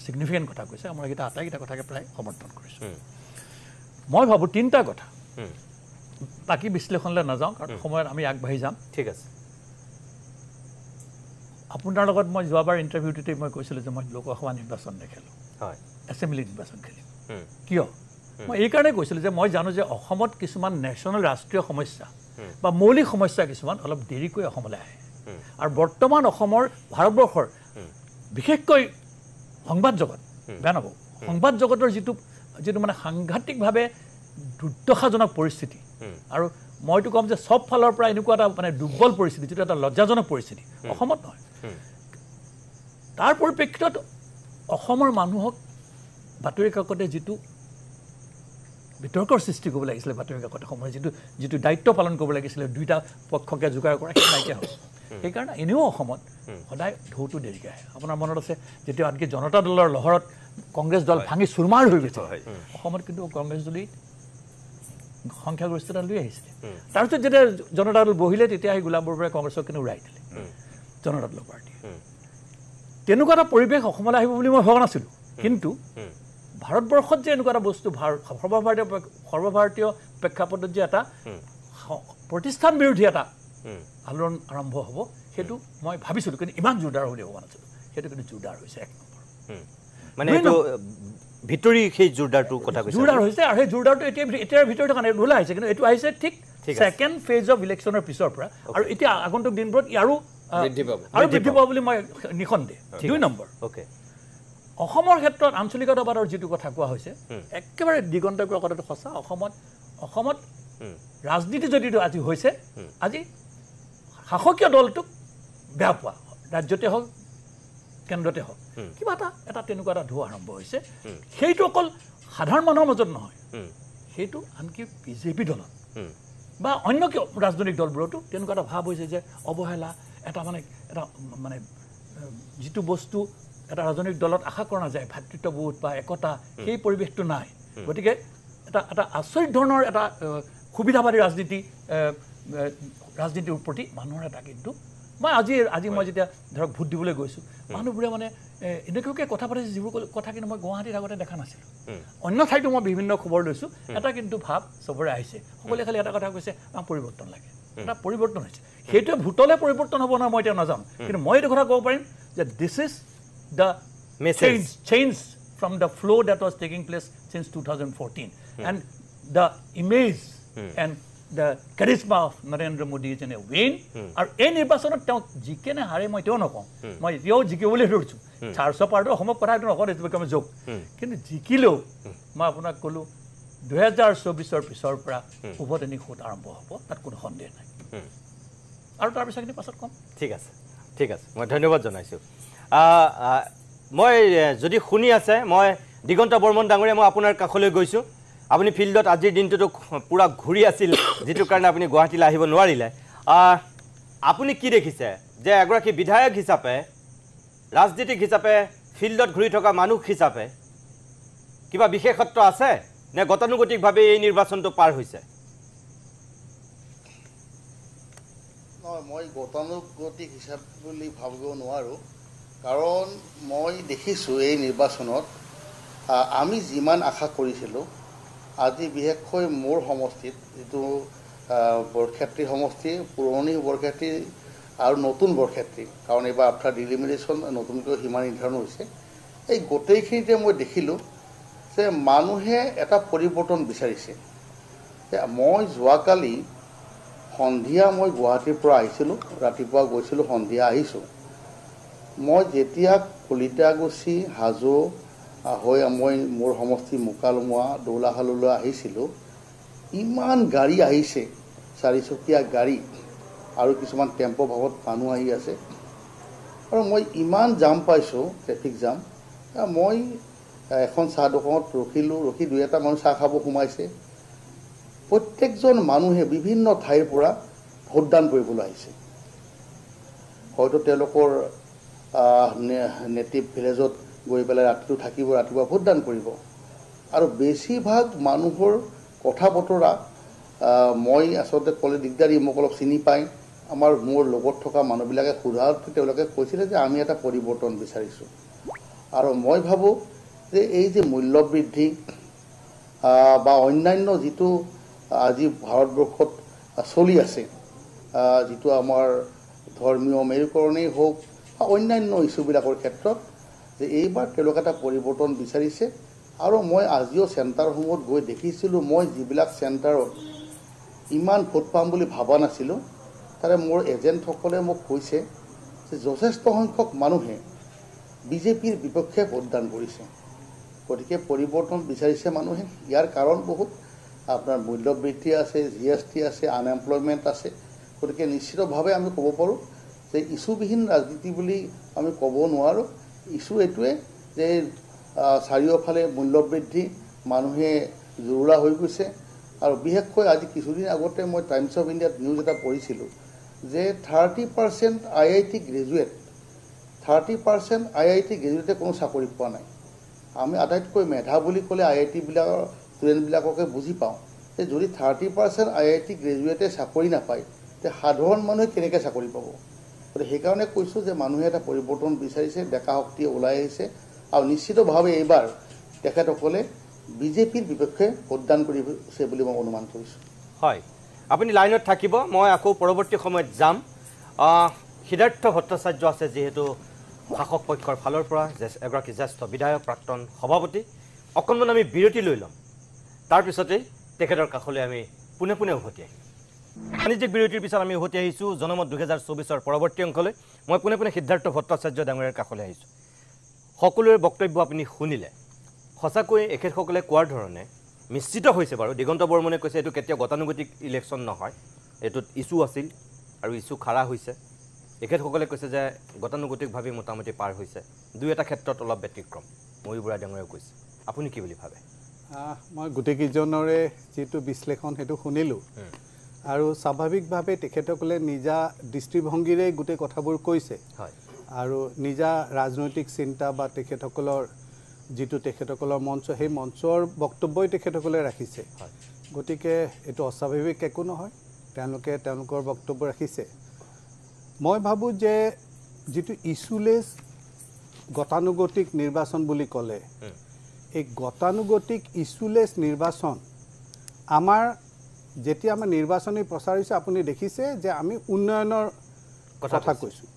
ছিগনিফিকেণ্ট কথা কৈছে আমাৰ এইকেইটা আটাইকেইটা কথাকে প্ৰায় সমৰ্থন কৰিছোঁ মই ভাবোঁ তিনিটা কথা বাকী বিশ্লেষণলৈ নাযাওঁ কাৰণ সময়ত আমি আগবাঢ়ি যাম ঠিক আছে আপোনাৰ লগত মই যোৱাবাৰ ইণ্টাৰভিউটোতে মই কৈছিলোঁ যে মই লোকসভা নিৰ্বাচন নেখেলোঁ হয় এছেম্বলি নিৰ্বাচন খেলিম কিয় মই এইকাৰণে কৈছিলোঁ যে মই জানো যে অসমত কিছুমান নেশ্যনেল ৰাষ্ট্ৰীয় সমস্যা বা মৌলিক সমস্যা কিছুমান অলপ দেৰিকৈ অসমলৈ আহে আৰু বৰ্তমান অসমৰ ভাৰতবৰ্ষৰ বিশেষকৈ সংবাদ জগত বেয়া নাপাব সংবাদ জগতৰ যিটো মানে সাংঘাতিকভাৱে দুৰ্দশাজনক পৰিস্থিতি আৰু মইতো ক'ম যে চব ফালৰ পৰা এনেকুৱা এটা মানে দুৰ্বল পৰিস্থিতি যিটো এটা লজ্জাজনক পৰিস্থিতি অসমত নহয় তাৰ পৰিপ্ৰেক্ষিতত অসমৰ মানুহক বাতৰি কাকতে যিটো বিতৰ্কৰ সৃষ্টি কৰিব লাগিছিলে বাতৰি কাকত সময়ত যিটো দায়িত্ব পালন কৰিব লাগিছিলে দুইটা পক্ষকে যোগাৰ কৰা সেইটো নাইকিয়া হ'ল সেইকাৰণে এনেও অসমত সদায় ঢৌটো দেৰিকৈ আহে আপোনাৰ মনত আছে যেতিয়া আনকি জনতা দলৰ লহৰত কংগ্ৰেছ দল ভাঙি চুৰমাৰ হৈ গৈছে অসমত কিন্তু কংগ্ৰেছ দলেই সংখ্যাগৰিষ্ঠতা লৈ আহিছিলে তাৰপিছত যেতিয়া জনতা দল বহিলে তেতিয়া সেই গোলাম বৰবৰাই কংগ্ৰেছক কিন্তু উৰাই দিলে জনতা দলৰ পাৰ্টী তেনেকুৱা এটা পৰিৱেশ অসমলৈ আহিব বুলি মই ভবা নাছিলোঁ কিন্তু ভাৰতবৰ্ষত যে এনেকুৱা এটা বস্তু সৰ্বভাৰতীয় প্ৰেক্ষাপটত যে এটা প্ৰতিষ্ঠান বিৰোধী এটা আলোড়ন আৰম্ভ হ'ব সেইটো মই ভাবিছিলোঁ কিন্তু ইমান জোৰদাৰ বুলি ভবা নাছিলোঁ সেইটো কিন্তু জোৰদাৰ হৈছে এক নম্বৰ মানে এইটো ভিতৰি সেই জোৰদাৰটো কথা কৈছে জোৰদাৰ হৈছে আৰু সেই জোৰদাৰটো এতিয়াৰ ভিতৰতে কাৰণে ঢোলা আহিছে কিন্তু এইটো আহিছে ঠিক ছেকেণ্ড ফেজ অফ ইলেকশ্যনৰ পিছৰ পৰা আৰু এতিয়া আগন্তুক দিনবোৰত ইয়াৰো বৃদ্ধি পাব বুলি মই নিঃসন্দেহ 2 নম্বৰ অসমৰ ক্ষেত্ৰত আঞ্চলিকতাবাদৰ যিটো কথা কোৱা হৈছে একেবাৰে দিগন্ত কোৱা কথাটো সঁচা অসমত ৰাজনীতি যদিও আজি হৈছে আজি শাসকীয় দলটোক বেয়া পোৱা ৰাজ্যতে হওক কেন্দ্ৰতে হওক কিবা এটা তেনেকুৱা এটা ঢৌ আৰম্ভ হৈছে সেইটো অকল সাধাৰণ মানুহৰ মাজত নহয় সেইটো আনকি বিজেপি দলত বা অন্য ৰাজনৈতিক দলবোৰতো তেনেকুৱা এটা ভাৱ হৈছে যে অৱহেলা এটা মানে যিটো বস্তু এটা ৰাজনৈতিক দলত আশা কৰা নাযায় ভাতৃত্ববোধ বা একতা সেই পৰিৱেশটো নাই গতিকে এটা আচৰিত ধৰণৰ এটা সুবিধাবাদী ৰাজনীতিৰ প্ৰতি মানুহৰ এটা কিন্তু মই আজি মই যেতিয়া ধৰক ভোট দিবলৈ গৈছোঁ মানুহবোৰে মানে এনেকুৱাকৈ কথা পাতিছে যিবোৰ কথা কিন্তু মই গুৱাহাটীত আগতে দেখা নাছিলোঁ অন্য ঠাইতো মই বিভিন্ন খবৰ লৈছোঁ এটা কিন্তু ভাৱ চবৰে আহিছে সকলোৱে খালি এটা কথা কৈছে পৰিৱৰ্তন লাগে এটা পৰিৱৰ্তন হৈছে সেইটোৱে ভোটলৈ পৰিৱৰ্তন হ'ব নহয় মই এতিয়া নাজানো কিন্তু মই এইটো কথা ক'ব পাৰিম যে this is the change from the flow that was taking place since 2014 and the image and the charisma of Narendra Modi is in a vein আৰু এই নিৰ্বাচনত তেওঁ জিকে নে হাৰে মই তেওঁ নকওঁ মই এতিয়াও জিকিবলৈ ধৰিছোঁ 400 পাৰ্টৰ অসমক কথা এইটো নকওঁ এইটো আমি যোগ কিন্তু জিকিলেও মই আপোনাক ক'লোঁ 2024 পিছৰ পৰা উভতনি সুত আৰম্ভ হ'ব তাত কোনো সন্দেহ নাই আৰু তাৰপিছত কিন্তু পাছত ক'ম ঠিক আছে মই ধন্যবাদ জনাইছোঁ মই যদি শুনি আছে মই দিগন্ত বৰ্মন ডাঙৰীয়া মই আপোনাৰ কাষলৈ গৈছোঁ আপুনি ফিল্ডত আজিৰ দিনটোতো পুৰা ঘূৰি আছিল যিটো কাৰণে আপুনি গুৱাহাটীলৈ আহিব নোৱাৰিলে আপুনি কি দেখিছে যে এগৰাকী বিধায়ক হিচাপে ৰাজনীতিক হিচাপে ফিল্ডত ঘূৰি থকা মানুহ হিচাপে কিবা বিশেষত্ব আছে নে গতানুগতিকভাৱে এই নিৰ্বাচনটো পাৰ হৈছে মই গতানুগতিক হিচাপ বুলি ভাবিব নোৱাৰোঁ কাৰণ মই দেখিছোঁ এই নিৰ্বাচনত আমি যিমান আশা কৰিছিলোঁ আজি বিশেষকৈ মোৰ সমষ্টিত যিটো বৰক্ষেত্ৰী সমষ্টি পুৰণি বৰক্ষেত্ৰী আৰু নতুন বৰক্ষেত্ৰী কাৰণ এইবাৰ আফটাৰ ডিলিমিনেশ্যন নতুনকৈ সীমা নিৰ্ধাৰণ হৈছে এই গোটেইখিনিতে মই দেখিলোঁ যে মানুহে এটা পৰিৱৰ্তন বিচাৰিছে মই যোৱাকালি সন্ধিয়া মই গুৱাহাটীৰ পৰা আহিছিলোঁ ৰাতিপুৱা গৈছিলোঁ সন্ধিয়া আহিছোঁ মই যেতিয়া কলিতাগুছি হাজো হৈ মই মোৰ সমষ্টি মোকালমোৱা দৌলাশাললৈ আহিছিলোঁ ইমান গাড়ী আহিছে 4 চকীয়া গাড়ী আৰু কিছুমান টেম্পো ভাগত মানুহ আহি আছে আৰু মই ইমান জাম পাইছোঁ ট্ৰেফিক জাম মই এখন চাহ দোকানত ৰখিলোঁ ৰখি 2-এটা মানুহ চাহ খাব সোমাইছে প্ৰত্যেকজন মানুহে বিভিন্ন ঠাইৰ পৰা ভোটদান কৰিবলৈ আহিছে হয়তো তেওঁলোকৰ নেটিভ ভিলেজত গৈ পেলাই ৰাতিটো থাকিব ৰাতিপুৱা ভোটদান কৰিব আৰু বেছিভাগ মানুহৰ কথা বতৰা মই আচলতে ক'লে দিগদাৰী মোক অলপ চিনি পায় মোৰ লগত থকা মানুহবিলাকে সোধাতে তেওঁলোকে কৈছিলে যে আমি এটা পৰিৱৰ্তন বিচাৰিছোঁ আৰু মই ভাবোঁ যে এই যে মূল্য বৃদ্ধি বা অন্যান্য যিটো আজি ভাৰতবৰ্ষত চলি আছে যিটো আমাৰ ধৰ্মীয় মেৰুকৰণেই হওক বা অন্যান্য ইছ্যুবিলাকৰ ক্ষেত্ৰত যে এইবাৰ তেওঁলোকে এটা পৰিৱৰ্তন বিচাৰিছে আৰু মই আজিও চেণ্টাৰসমূহত গৈ দেখিছিলোঁ মই যিবিলাক চেণ্টাৰত ইমান ভোট পাম বুলি ভবা নাছিলোঁ তাৰে মোৰ এজেণ্টসকলে মোক কৈছে যে যথেষ্ট সংখ্যক মানুহে বিজেপিৰ বিপক্ষে ভোটদান কৰিছে গতিকে পৰিৱৰ্তন বিচাৰিছে মানুহে ইয়াৰ কাৰণ বহুত আপোনাৰ মূল্যবৃদ্ধি আছে GST আছে আনএমপ্লয়মেণ্ট আছে গতিকে নিশ্চিতভাৱে আমি ক'ব পাৰোঁ যে ইছ্যুবিহীন ৰাজনীতি বুলি আমি ক'ব নোৱাৰোঁ ইছ্যু এইটোৱে যে চাৰিওফালে মূল্যবৃদ্ধি মানুহে জুৰুলা হৈ গৈছে আৰু বিশেষকৈ আজি কিছুদিন আগতে মই টাইমছ অফ ইণ্ডিয়াত নিউজ এটা পঢ়িছিলোঁ যে 30% IIT গ্ৰেজুৱেট 30% IIT গ্ৰেজুৱেটে কোনো চাকৰি পোৱা নাই আমি আটাইতকৈ মেধা বুলি ক'লে IIT-বিলাকৰ ষ্টুডেণ্টবিলাককে বুজি পাওঁ যে যদি 30% IIT গ্ৰেজুৱেটে চাকৰি নাপায় তে সাধাৰণ মানুহে কেনেকৈ চাকৰি পাব গতিকে সেইকাৰণে কৈছোঁ যে মানুহে এটা পৰিৱৰ্তন বিচাৰিছে ডেকা শক্তি ওলাই আহিছে আৰু নিশ্চিতভাৱে এইবাৰ তেখেতসকলে বিজেপিৰ বিপক্ষে ভোটদান কৰিছে বুলি মই অনুমান কৰিছোঁ হয় আপুনি লাইনত থাকিব মই আকৌ পৰৱৰ্তী সময়ত যাম সিদ্ধাৰ্থ ভট্টাচাৰ্য আছে যিহেতু শাসক পক্ষৰ ফালৰ পৰা এগৰাকী জ্যেষ্ঠ বিধায়ক প্ৰাক্তন সভাপতি অকণমান আমি বিৰতি লৈ ল'ম তাৰপিছতেই তেখেতৰ কাষলৈ আমি পুনে উভতি আহিম বাণিজ্যিক বিৰতিৰ পিছত আমি উভতি আহিছোঁ জনমত 2024 পৰৱৰ্তী অংশলৈ মই পুনে সিদ্ধাৰ্থ ভট্টাচাৰ্য ডাঙৰীয়াৰ কাষলৈ আহিছোঁ সকলোৰে বক্তব্য আপুনি শুনিলে সঁচাকৈ এখেতসকলে কোৱাৰ ধৰণে নিশ্চিত হৈছে বাৰু দিগন্ত বৰ্মনে কৈছে এইটো কেতিয়াও গতানুগতিক ইলেকশ্যন নহয় এইটোত ইছ্যু আছিল আৰু ইছ্যু খাৰা হৈছে এখেতসকলে কৈছে যে গতানুগতিকভাৱে মোটামুটি পাৰ হৈছে 2-এটা ক্ষেত্ৰত অলপ ব্যতিক্ৰম ময়ূৰ বুঢ়া ডাঙৰীয়াও কৈছে আপুনি কি বুলি ভাবে মই গোটেইকেইজনৰে যিটো বিশ্লেষণ সেইটো শুনিলোঁ আৰু স্বাভাৱিকভাৱে তেখেতসকলে নিজা দৃষ্টিভংগীৰে গোটেই কথাবোৰ কৈছে হয় আৰু নিজা ৰাজনৈতিক চিন্তা বা তেখেতসকলৰ যিটো তেখেতসকলৰ মঞ্চ সেই মঞ্চৰ বক্তব্যই তেখেতসকলে ৰাখিছে গতিকে এইটো অস্বাভাৱিক একো নহয় তেওঁলোকে তেওঁলোকৰ বক্তব্য ৰাখিছে মই ভাবোঁ যে যিটো ইছ্যুলেছ গতানুগতিক নিৰ্বাচন বুলি ক'লে এই গতানুগতিক ইছ্যুলেছ নিৰ্বাচন আমাৰ যেতিয়া আমাৰ নিৰ্বাচনী প্ৰচাৰ হৈছে আপুনি দেখিছে যে আমি উন্নয়নৰ কথা কৈছোঁ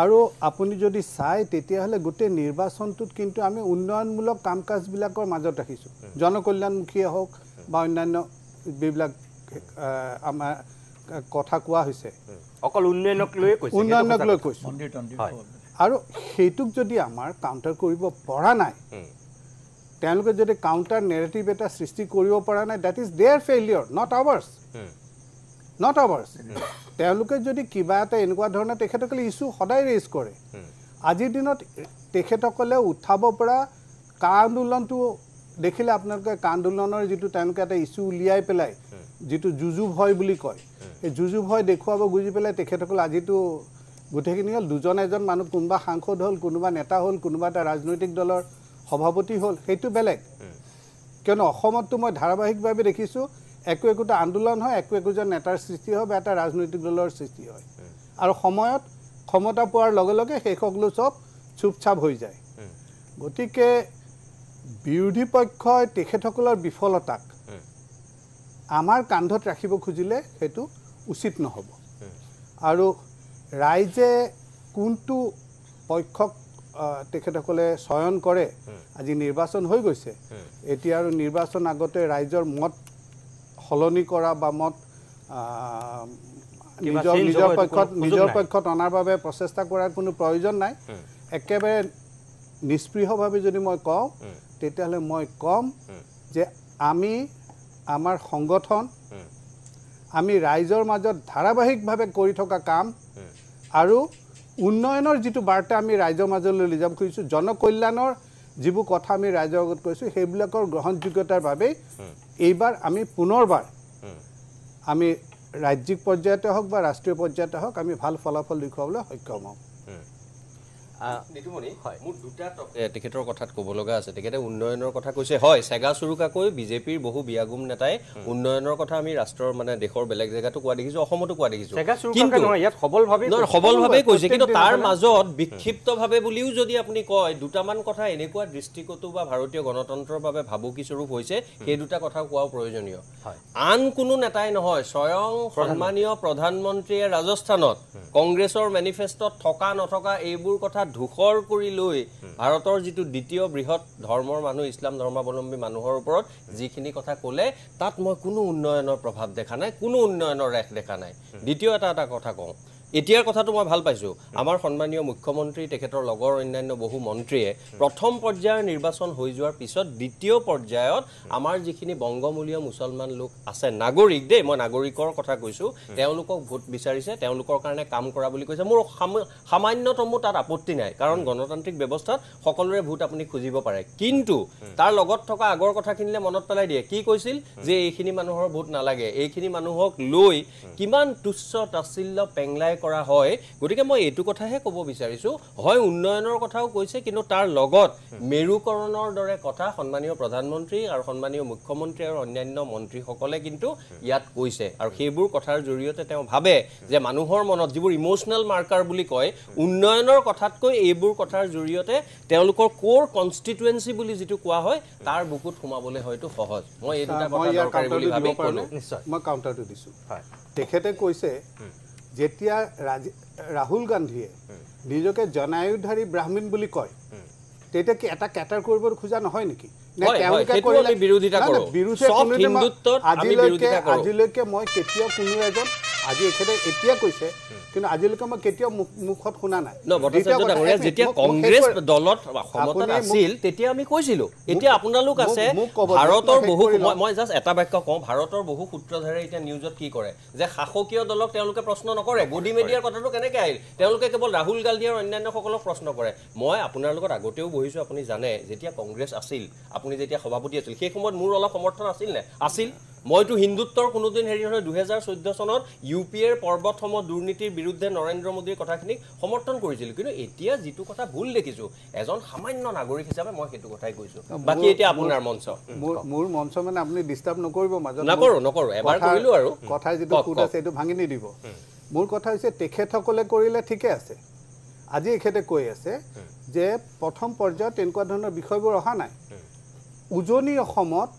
আৰু আপুনি যদি চাই তেতিয়াহ'লে গোটেই নিৰ্বাচনটোত কিন্তু আমি উন্নয়নমূলক কাম কাজবিলাকৰ মাজত ৰাখিছোঁ জনকল্যাণমুখীয়ে হওক বা অন্যান্য যিবিলাক আমাৰ কথা কোৱা হৈছে অকল উন্নয়নক লৈ কৈছোঁ আৰু সেইটোক যদি আমাৰ কাউণ্টাৰ কৰিব পৰা নাই তেওঁলোকে যদি কাউণ্টাৰ নেৰেটিভ এটা সৃষ্টি কৰিব পৰা নাই that is their failure not ours তেওঁলোকে যদি কিবা এটা এনেকুৱা ধৰণৰ তেখেতসকলে ইছ্যু সদায় ৰেইজ কৰে আজিৰ দিনত তেখেতসকলে উঠাব পৰা কা আন্দোলনটো দেখিলে আপোনালোকে কা আন্দোলনৰ যিটো তেওঁলোকে এটা ইছ্যু উলিয়াই পেলাই যিটো যুঁজু ভয় বুলি কয় এই যুঁজু ভয় দেখুৱাব বুজি পেলাই তেখেতসকলে আজিতো গোটেইখিনি হ'ল 2-1 মানুহ কোনোবা সাংসদ হ'ল কোনোবা নেতা হ'ল কোনোবা এটা ৰাজনৈতিক দলৰ সভাপতি হ'ল সেইটো বেলেগ কিয়নো অসমততো মই ধাৰাবাহিকভাৱে দেখিছোঁ একোটা আন্দোলন হয় একোজন নেতাৰ সৃষ্টি হয় বা এটা ৰাজনৈতিক দলৰ সৃষ্টি হয় আৰু সময়ত ক্ষমতা পোৱাৰ লগে লগে সেইসকলো চব চুপচাপ হৈ যায় গতিকে বিৰোধী পক্ষই তেখেতসকলৰ বিফলতাক আমাৰ কান্ধত ৰাখিব খুজিলে সেইটো উচিত নহ'ব আৰু ৰাইজে কোনটো পক্ষক তেখেতসকলে চয়ন কৰে আজি নিৰ্বাচন হৈ গৈছে এতিয়া আৰু নিৰ্বাচন আগতে ৰাইজৰ মত সলনি কৰা বা মত নিজৰ পক্ষত অনাৰ বাবে প্ৰচেষ্টা কৰাৰ কোনো প্ৰয়োজন নাই একেবাৰে নিষ্পৃহভাৱে যদি মই কওঁ তেতিয়াহ'লে মই ক'ম যে আমি আমাৰ সংগঠন আমি ৰাইজৰ মাজত ধাৰাবাহিকভাৱে কৰি থকা কাম আৰু উন্নয়নৰ যিটো বাৰ্তা আমি ৰাইজৰ মাজলৈ লৈ যাব খুজিছোঁ জনকল্যাণৰ যিবোৰ কথা আমি ৰাইজৰ আগত কৈছোঁ সেইবিলাকৰ গ্ৰহণযোগ্যতাৰ বাবে এইবাৰ আমি পুনৰবাৰ আমি ৰাজ্যিক পৰ্যায়তে হওক বা ৰাষ্ট্ৰীয় পৰ্যায়তে হওক আমি ভাল ফলাফল দেখুৱাবলৈ সক্ষম হ'ম মোৰ দুটা তেখেতৰ কথাত ক'ব লগা আছে তেখেতে উন্নয়নৰ কথা কৈছে হয় চেগা চুৰুকাকৈ বিজেপিৰ বহু বিয়াগুম নেতাই উন্নয়নৰ কথা আমি ৰাষ্ট্ৰৰ মানে দেশৰ বেলেগ জেগাতো কোৱা দেখিছোঁ অসমতো কোৱা দেখিছোঁ কিন্তু সবলভাৱে কৈছে কিন্তু তাৰ মাজত বিক্ষিপ্তভাৱে বুলিও যদি আপুনি কয় দুটামান কথা এনেকুৱা দৃষ্টিকোণতো বা ভাৰতীয় গণতন্ত্ৰৰ বাবে ভাবুকি স্বৰূপ হৈছে সেই দুটা কথা কোৱাও প্ৰয়োজনীয় আন কোনো নেতাই নহয় স্বয়ং সন্মানীয় প্ৰধানমন্ত্ৰীয়ে ৰাজস্থানত কংগ্ৰেছৰ মেনিফেষ্টত থকা নথকা এইবোৰ কথা ধূসৰ কৰি লৈ ভাৰতৰ যিটো দ্বিতীয় বৃহৎ ধৰ্মৰ মানুহ ইছলাম ধৰ্মাৱলম্বী মানুহৰ ওপৰত যিখিনি কথা ক'লে তাত মই কোনো উন্নয়নৰ প্ৰভাৱ দেখা নাই কোনো উন্নয়নৰ ৰেখ দেখা নাই দ্বিতীয় এটা কথা কওঁ এতিয়াৰ কথাটো মই ভাল পাইছোঁ আমাৰ সন্মানীয় মুখ্যমন্ত্ৰী তেখেতৰ লগৰ অন্যান্য বহু মন্ত্ৰীয়ে প্ৰথম পৰ্যায়ৰ নিৰ্বাচন হৈ যোৱাৰ পিছত দ্বিতীয় পৰ্যায়ত আমাৰ যিখিনি বংগমূলীয় মুছলমান লোক আছে নাগৰিক দেই মই নাগৰিকৰ কথা কৈছোঁ তেওঁলোকক ভোট বিচাৰিছে তেওঁলোকৰ কাৰণে কাম কৰা বুলি কৈছে মোৰ সামান্যতমো তাত আপত্তি নাই কাৰণ গণতান্ত্ৰিক ব্যৱস্থাত সকলোৰে ভোট আপুনি খুজিব পাৰে কিন্তু তাৰ লগত থকা আগৰ কথাখিনিলে মনত পেলাই দিয়ে কি কৈছিল যে এইখিনি মানুহৰ ভোট নালাগে এইখিনি মানুহক লৈ কিমান তুচ্ছ তাচ্ছিল্য পেংলাই কৰা হয় গতিকে মই এইটো কথাহে ক'ব বিচাৰিছোঁ হয় উন্নয়নৰ কথাও কৈছে কিন্তু তাৰ লগত মেৰুকৰণৰ দৰে কথা সন্মানীয় প্ৰধানমন্ত্ৰী আৰু সন্মানীয় মুখ্যমন্ত্ৰী আৰু অন্যান্য মন্ত্ৰীসকলে কিন্তু ইয়াত কৈছে আৰু সেইবোৰ কথাৰ জৰিয়তে তেওঁ ভাবে যে মানুহৰ মনত যিবোৰ ইমোচনেল মাৰ্কাৰ বুলি কয় উন্নয়নৰ কথাতকৈ এইবোৰ কথাৰ জৰিয়তে তেওঁলোকৰ কোৰ কনষ্টিটুৱেঞ্চি বুলি যিটো কোৱা হয় তাৰ বুকুত সোমাবলৈ হয়তো সহজ মই এই দুটা কথা দৰকাৰী বুলি ভাবি ক'লোঁ মই কাউণ্টাৰটো দিছোঁ তেখেতে কৈছে যেতিয়া ৰাহুল গান্ধীয়ে নিজকে জনায়ুধাৰী ব্ৰাহ্মণ বুলি কয় তেতিয়া কি এটা কেটাৰ কৰিব খোজা নহয় নেকি আজিলৈকে মই কেতিয়াও কোনো এজন আজি এখেতে এতিয়া কৈছে কিন্তু আজিলৈকে মই কেতিয়াও মুখত শুনা নাই যেতিয়া কংগ্ৰেছ দলত ক্ষমতাত আছিল তেতিয়া আমি কৈছিলোঁ এতিয়া আপোনালোক আছে ভাৰতৰ বহু মই জাষ্ট এটা বাক্য কওঁ ভাৰতৰ বহু সূত্ৰধাৰে এতিয়া নিউজত কি কৰে যে শাসকীয় দলক তেওঁলোকে প্ৰশ্ন নকৰে গদি মেডিয়াৰ কথাটো কেনেকৈ আহিল তেওঁলোকে কেৱল ৰাহুল গান্ধী আৰু অন্যান্যসকলক প্ৰশ্ন কৰে মই আপোনাৰ লগত আগতেও বহিছোঁ আপুনি জানে যেতিয়া কংগ্ৰেছ আছিল আপুনি যেতিয়া সভাপতি আছিল সেই সময়ত মোৰ অলপ সমৰ্থন আছিল নে আছিল মইতো হিন্দুত্বৰ কোনোদিন হেৰি নহয় 2014 চনত UPAৰ পৰ্বতসম দুৰ্নীতিৰ বিৰুদ্ধে নৰেন্দ্ৰ মোদীৰ কথাখিনিক সমৰ্থন কৰিছিল কিন্তু এতিয়া যিটো কথা ভুল দেখিছোঁ এজন সামান্য নাগৰিক হিচাপে মই সেইটো কথাই কৈছোঁ বাকী এতিয়া আপোনাৰ মঞ্চ মোৰ মঞ্চ মানে আপুনি ডিষ্টাৰ্ব নকৰিব মাজত নকৰোঁ এবাৰ কৰিলোঁ আৰু কথা যিটো ফুট আছে সেইটো ভাঙি নিদিব মোৰ কথা হৈছে তেখেতসকলে কৰিলে ঠিকে আছে আজি এখেতে কৈ আছে যে প্ৰথম পৰ্যায়ত তেনেকুৱা ধৰণৰ বিষয়বোৰ অহা নাই উজনি অসমত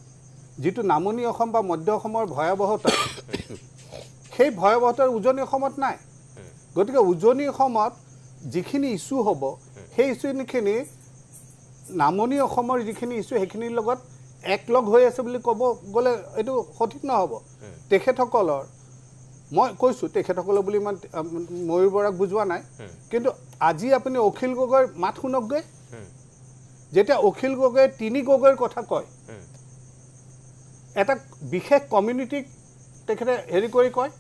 যিটো নামনি অসম বা মধ্য অসমৰ ভয়াৱহতা সেই ভয়াৱহতাৰ উজনি অসমত নাই গতিকে উজনি অসমত যিখিনি ইছ্যু হ'ব সেই ইছ্যুখিনি নামনি অসমৰ যিখিনি ইছ্যু সেইখিনিৰ লগত একলগ হৈ আছে বুলি ক'ব গ'লে এইটো সঠিক নহ'ব তেখেতসকলৰ মই কৈছোঁ তেখেতসকলৰ বুলি ইমান ময়ূৰ বৰাক বুজোৱা নাই কিন্তু আজি আপুনি অখিল গগৈৰ মাত শুনকগৈ যেতিয়া অখিল গগৈয়ে 3 গগৈৰ কথা কয় এটা বিশেষ কমিউনিটিক তেখেতে হেৰি কৰি কয়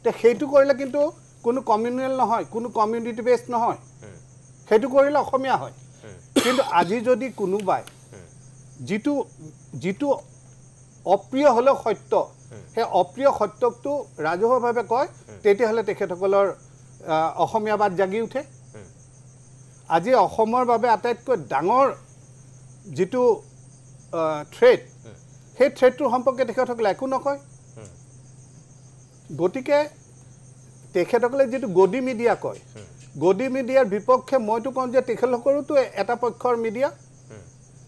তে সেইটো কৰিলে কিন্তু কোনো কমিউনেল নহয় কোনো কমিউনিটি বেছ নহয় সেইটো কৰিলে অসমীয়া হয় কিন্তু আজি যদি কোনোবাই যিটো অপ্ৰিয় হ'লেও সত্য সেই অপ্ৰিয় সত্যকটো ৰাজহুৱাভাৱে কয় তেতিয়াহ'লে তেখেতসকলৰ অসমীয়াবাদ জাগি উঠে আজি অসমৰ বাবে আটাইতকৈ ডাঙৰ যিটো থ্ৰেট সেই থ্ৰেটটোৰ সম্পৰ্কে তেখেতসকলে একো নকয় গতিকে তেখেতসকলে যিটো গদি মিডিয়া কয় গদি মিডিয়াৰ বিপক্ষে মইতো কওঁ যে তেখেতসকলতো এটা পক্ষৰ মিডিয়া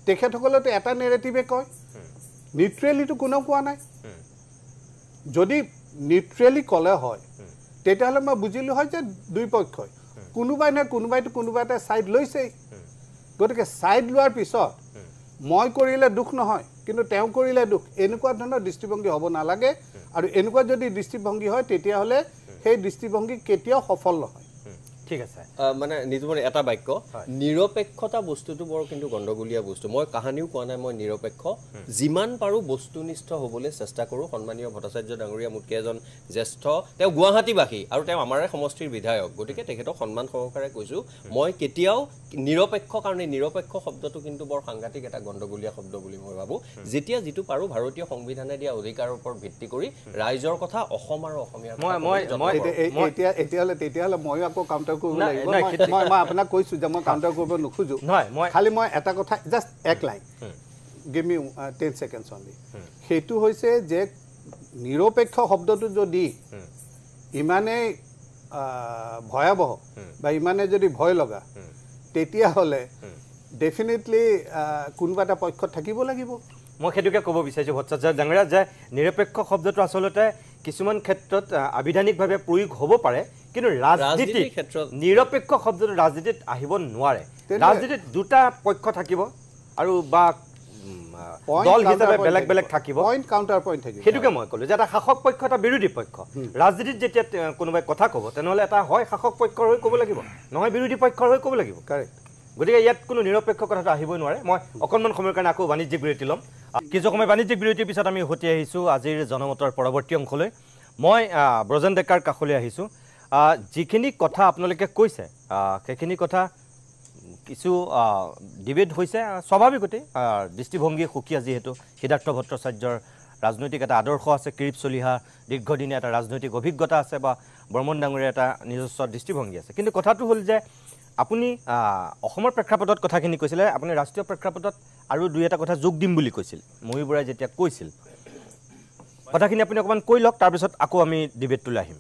তেখেতসকলেতো এটা নেৰেটিভে কয় নিউট্ৰেলিটো কোনেও কোৱা নাই যদি নিউট্ৰেলি ক'লে হয় তেতিয়াহ'লে মই বুজিলোঁ হয় যে দুই পক্ষই কোনোবাই নহয় কোনোবাইতো কোনোবা এটা ছাইড লৈছেই গতিকে ছাইড লোৱাৰ পিছত মই কৰিলে দুখ নহয় কিন্তু তেওঁ কৰিলে দুখ এনেকুৱা ধৰণৰ দৃষ্টিভংগী হ'ব নালাগে আৰু এনেকুৱা যদি দৃষ্টিভংগী হয় তেতিয়াহ'লে সেই দৃষ্টিভংগী কেতিয়াও সফল নহয় ঠিক আছে মানে নিজমনে এটা বাক্য নিৰপেক্ষতা বস্তুটো বৰ কিন্তু গণ্ডগোলীয়া বস্তু মই কাহানিও কোৱা নাই মই নিৰপেক্ষ যিমান পাৰোঁ বস্তুনিষ্ঠ হ'বলৈ চেষ্টা কৰোঁ সন্মানীয় ভট্টাচাৰ্য ডাঙৰীয়া মোতকৈ এজন জ্যেষ্ঠ তেওঁ গুৱাহাটীবাসী আৰু তেওঁ আমাৰে সমষ্টিৰ বিধায়ক গতিকে তেখেতক সন্মান সহকাৰে কৈছোঁ মই কেতিয়াও নিৰপেক্ষ কাৰণে নিৰপেক্ষ শব্দটো কিন্তু বৰ সাংঘাতিক এটা গণ্ডগোলীয়া শব্দ বুলি মই ভাবোঁ যেতিয়া যিটো পাৰোঁ ভাৰতীয় সংবিধানে দিয়া অধিকাৰৰ ওপৰত ভিত্তি কৰি ৰাইজৰ কথা অসম আৰু অসমীয়াৰ তেতিয়াহ'লে ময়ো আকৌ কাউণ্টাৰ কৰিব লাগিব মই আপোনাক কৈছোঁ যে মই কাউণ্টাৰ কৰিব নোখোজোঁ খালি মই এটা কথা জাষ্ট এক লাইন গিভ মি 10 seconds অনলি সেইটো হৈছে যে নিৰপেক্ষ শব্দটো যদি ইমানেই ভয়াৱহ বা ইমানে যদি ভয় লগা তেতিয়াহ'লে ডেফিনেটলি কোনোবা এটা পক্ষত থাকিব লাগিব মই সেইটোকে ক'ব বিচাৰিছোঁ ভট্টাচাৰ্য ডাঙৰীয়া যে নিৰপেক্ষ শব্দটো আচলতে কিছুমান ক্ষেত্ৰত আবিধানিকভাৱে প্ৰয়োগ হ'ব পাৰে কিন্তু ৰাজনীতিৰ ক্ষেত্ৰত নিৰপেক্ষ শব্দটো ৰাজনীতিত আহিব নোৱাৰে ৰাজনীতিত দুটা পক্ষ থাকিব আৰু বা দল হিচাপে বেলেগ বেলেগ থাকিব পইণ্ট কাউণ্টাৰ পইণ্ট থাকিব সেইটোকে মই ক'লোঁ যে এটা শাসক পক্ষ এটা বিৰোধী পক্ষ ৰাজনীতিত যেতিয়া কোনোবাই কথা ক'ব তেনেহ'লে এটা হয় শাসক পক্ষৰ হৈ ক'ব লাগিব নহয় বিৰোধী পক্ষৰ হৈ ক'ব লাগিব কাৰেক্ট গতিকে ইয়াত কোনো নিৰপেক্ষ কথাটো আহিবই নোৱাৰে মই অকণমান সময়ৰ কাৰণে আকৌ বাণিজ্যিক বিৰতি ল'ম কিছু সময় বাণিজ্যিক বিৰতিৰ পিছত আমি উভতি আহিছোঁ আজিৰ জনমতৰ পৰৱৰ্তী অংশলৈ মই ব্ৰজেন ডেকাৰ কাষলৈ আহিছোঁ যিখিনি কথা আপোনালোকে কৈছে সেইখিনি কথা কিছু ডিবেট হৈছে স্বাভাৱিকতে দৃষ্টিভংগী সুকীয়া যিহেতু সিদ্ধাৰ্থ ভট্টাচাৰ্যৰ ৰাজনৈতিক এটা আদৰ্শ আছে কিৰিপ চলিহা দীৰ্ঘদিনীয়া এটা ৰাজনৈতিক অভিজ্ঞতা আছে বা বৰ্মন ডাঙৰীয়া এটা নিজস্ব দৃষ্টিভংগী আছে কিন্তু কথাটো হ'ল যে আপুনি অসমৰ প্ৰেক্ষাপটত কথাখিনি কৈছিলে আপুনি ৰাষ্ট্ৰীয় প্ৰেক্ষাপটত আৰু দুই এটা কথা যোগ দিম বুলি কৈছিল মহী বৰাই যেতিয়া কৈছিল কথাখিনি আপুনি অকণমান কৈ লওক তাৰপিছত আকৌ আমি ডিবেটটোলৈ আহিম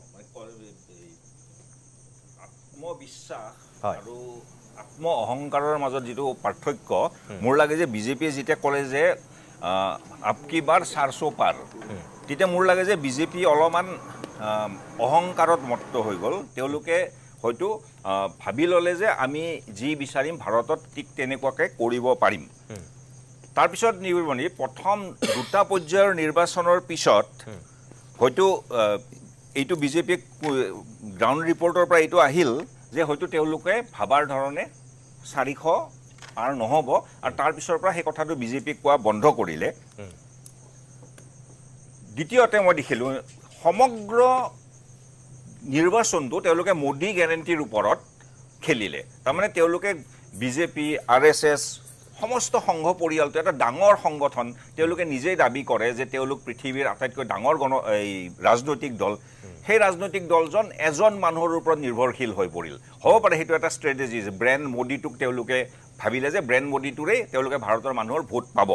আত্মবিশ্বাস আৰু আত্ম অহংকাৰৰ মাজত যিটো পাৰ্থক্য মোৰ লাগে যে বিজেপিয়ে যেতিয়া ক'লে যে আপকি বাৰ 400 পাৰ তেতিয়া মোৰ লাগে যে বিজেপি অলপমান অহংকাৰত মত্ত হৈ গ'ল তেওঁলোকে হয়তো ভাবি ল'লে যে আমি যি বিচাৰিম ভাৰতত ঠিক তেনেকুৱাকৈ কৰিব পাৰিম তাৰপিছত নিৰ্বাচনী প্ৰথম দুটা পৰ্যায়ৰ নিৰ্বাচনৰ পিছত হয়তো এইটো বিজেপিয়ে গ্ৰাউণ্ড ৰিপৰ্টৰ পৰা এইটো আহিল যে হয়তো তেওঁলোকে ভাবাৰ ধৰণে 400 পাৰ নহ'ব আৰু তাৰপিছৰ পৰা সেই কথাটো বিজেপিক কোৱা বন্ধ কৰিলে দ্বিতীয়তে মই দেখিলোঁ সমগ্ৰ নিৰ্বাচনটো তেওঁলোকে মোদী গেৰেণ্টিৰ ওপৰত খেলিলে তাৰমানে তেওঁলোকে বিজেপি RSS সমস্ত সংঘ পৰিয়ালটো এটা ডাঙৰ সংগঠন তেওঁলোকে নিজেই দাবী কৰে যে তেওঁলোক পৃথিৱীৰ আটাইতকৈ ডাঙৰ ৰাজনৈতিক দল সেই ৰাজনৈতিক দলজন এজন মানুহৰ ওপৰত নিৰ্ভৰশীল হৈ পৰিল হ'ব পাৰে সেইটো এটা ষ্ট্ৰেটেজি যে ব্ৰেণ্ড মোদীটোক তেওঁলোকে ভাবিলে যে ব্ৰেণ্ড মোদীটোৰেই তেওঁলোকে ভাৰতৰ মানুহৰ ভোট পাব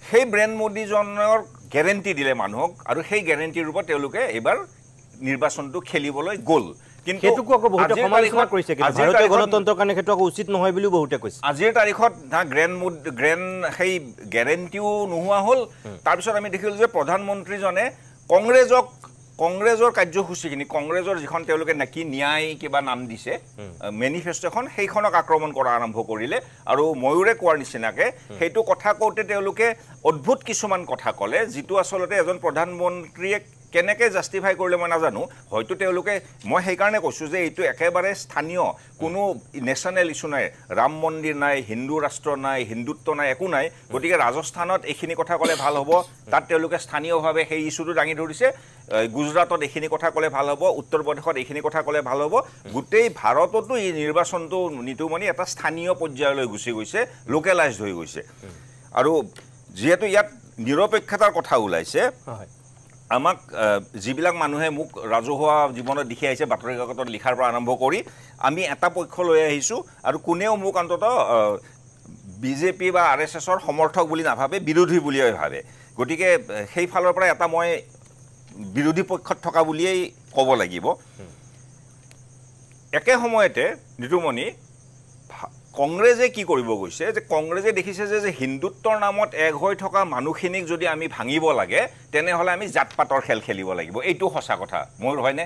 সেই ব্ৰেণ্ড মোদীজনৰ গেৰেণ্টি দিলে মানুহক আৰু সেই গেৰেণ্টিৰ ওপৰত তেওঁলোকে এইবাৰ নিৰ্বাচনটো খেলিবলৈ গ'ল কিন্তু সেইটোকো আকৌ বহুতে সমালোচনা কৰিছে কিন্তু ভাৰতীয় গণতন্ত্ৰৰ কাৰণে সেইটো আকৌ উচিত নহয় বুলিও বহুতে কৈছে আজিৰ তাৰিখত না গ্ৰেণ্ড সেই গেৰেণ্টিও নোহোৱা হ'ল তাৰপিছত আমি দেখিলোঁ যে প্ৰধানমন্ত্ৰীজনে কংগ্ৰেছৰ কাৰ্যসূচীখিনি কংগ্ৰেছৰ যিখন তেওঁলোকে নাকি ন্যায় কিবা নাম দিছে মেনিফেষ্টোখন সেইখনক আক্ৰমণ কৰা আৰম্ভ কৰিলে আৰু ময়ূৰে কোৱাৰ নিচিনাকৈ সেইটো কথা কওঁতে তেওঁলোকে অদ্ভুত কিছুমান কথা ক'লে যিটো আচলতে এজন প্ৰধানমন্ত্ৰীয়ে কেনেকৈ জাষ্টিফাই কৰিলে মই নাজানো হয়তো তেওঁলোকে মই সেইকাৰণে কৈছোঁ যে এইটো একেবাৰে স্থানীয় কোনো নেশ্যনেল ইছ্যু নাই ৰাম মন্দিৰ নাই হিন্দু ৰাষ্ট্ৰ নাই হিন্দুত্ব নাই একো নাই গতিকে ৰাজস্থানত এইখিনি কথা ক'লে ভাল হ'ব তাত তেওঁলোকে স্থানীয়ভাৱে সেই ইছ্যুটো দাঙি ধৰিছে গুজৰাটত এইখিনি কথা ক'লে ভাল হ'ব উত্তৰ প্ৰদেশত এইখিনি কথা ক'লে ভাল হ'ব গোটেই ভাৰততো এই নিৰ্বাচনটো নিতুমণি এটা স্থানীয় পৰ্যায়লৈ গুচি গৈছে লোকেলাইজড হৈ গৈছে আৰু যিহেতু ইয়াত নিৰপেক্ষতাৰ কথা ওলাইছে আমাক যিবিলাক মানুহে মোক ৰাজহুৱা জীৱনত দেখি আহিছে বাতৰি কাকতত লিখাৰ পৰা আৰম্ভ কৰি আমি এটা পক্ষ লৈ আহিছোঁ আৰু কোনেও মোক অন্ততঃ বিজেপি বা RSSৰ সমৰ্থক বুলি নাভাবে বিৰোধী বুলিয়ে ভাবে গতিকে সেই ফালৰ পৰা এটা মই বিৰোধী পক্ষত থকা বুলিয়েই ক'ব লাগিব একে সময়তে নিতুমণি কংগ্ৰেছে কি কৰিব গৈছে যে কংগ্ৰেছে দেখিছে যে হিন্দুত্বৰ নামত এক হৈ থকা মানুহখিনিক যদি আমি ভাঙিব লাগে তেনেহ'লে আমি জাত পাতৰ খেল খেলিব লাগিব এইটো সঁচা কথা মোৰ হয়নে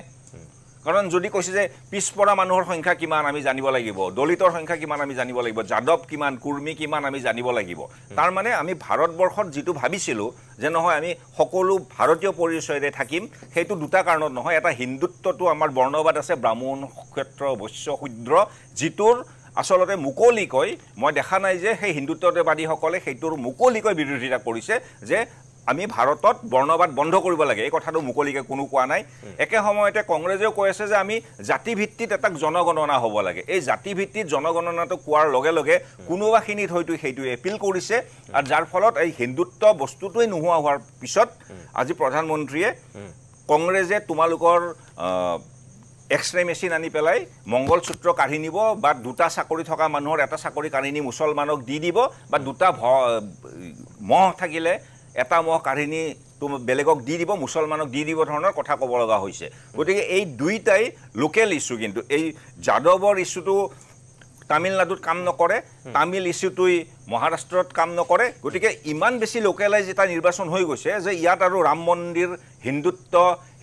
কাৰণ যদি কৈছে যে পিছপৰা মানুহৰ সংখ্যা কিমান আমি জানিব লাগিব, দলিতৰ সংখ্যা কিমান আমি জানিব লাগিব, যাদৱ কিমান, কুৰ্মী কিমান আমি জানিব লাগিব। তাৰ মানে আমি ভাৰতবৰ্ষত যিটো ভাবিছিলোঁ যে নহয় আমি সকলো ভাৰতীয় পৰিচয়েৰে থাকিম, সেইটো দুটা কাৰণত নহয়। এটা হিন্দুত্বটো আমাৰ বৰ্ণবাদ আছে, ব্ৰাহ্মণ, ক্ষত্ৰ, বৈশ্য, শূদ্ৰ, যিটোৰ আচলতে মুকলিকৈ মই দেখা নাই যে সেই হিন্দুত্ববাদীসকলে সেইটোৰ মুকলিকৈ বিৰোধিতা কৰিছে যে আমি ভাৰতত বৰ্ণবাদ বন্ধ কৰিব লাগে। এই কথাটো মুকলিকৈ কোনো কোৱা নাই। একে সময়তে কংগ্ৰেছেও কৈ আছে যে আমি জাতিভিত্তিত এটা জনগণনা হ'ব লাগে। এই জাতিভিত্তিত জনগণনাটো কোৱাৰ লগে লগে কোনোবাখিনিত হয়তো সেইটো এপিল কৰিছে, আৰু যাৰ ফলত এই হিন্দুত্ব বস্তুটোৱেই নোহোৱা হোৱাৰ পিছত আজি প্ৰধানমন্ত্ৰীয়ে কংগ্ৰেছে তোমালোকৰ এক্সৰে মেচিন আনি পেলাই মংগলসূত্ৰ কাঢ়ি নিব, বা দুটা চাকৰি থকা মানুহৰ এটা চাকৰি কাঢ়ি নি মুছলমানক দি দিব, বা দুটা মহ থাকিলে এটা মহ কাঢ়ি নি বেলেগক দি দিব, মুছলমানক দি দিব ধৰণৰ কথা ক'ব লগা হৈছে। গতিকে এই দুইটাই লোকেল ইছ্যু। কিন্তু এই যাদৱৰ ইছ্যুটো তামিলনাডুত কাম নকৰে, তামিল ইছ্যুটোই মহাৰাষ্ট্ৰত কাম নকৰে। গতিকে ইমান বেছি লোকেলাইজ এটা নিৰ্বাচন হৈ গৈছে যে ইয়াত আৰু ৰাম মন্দিৰ, হিন্দুত্ব,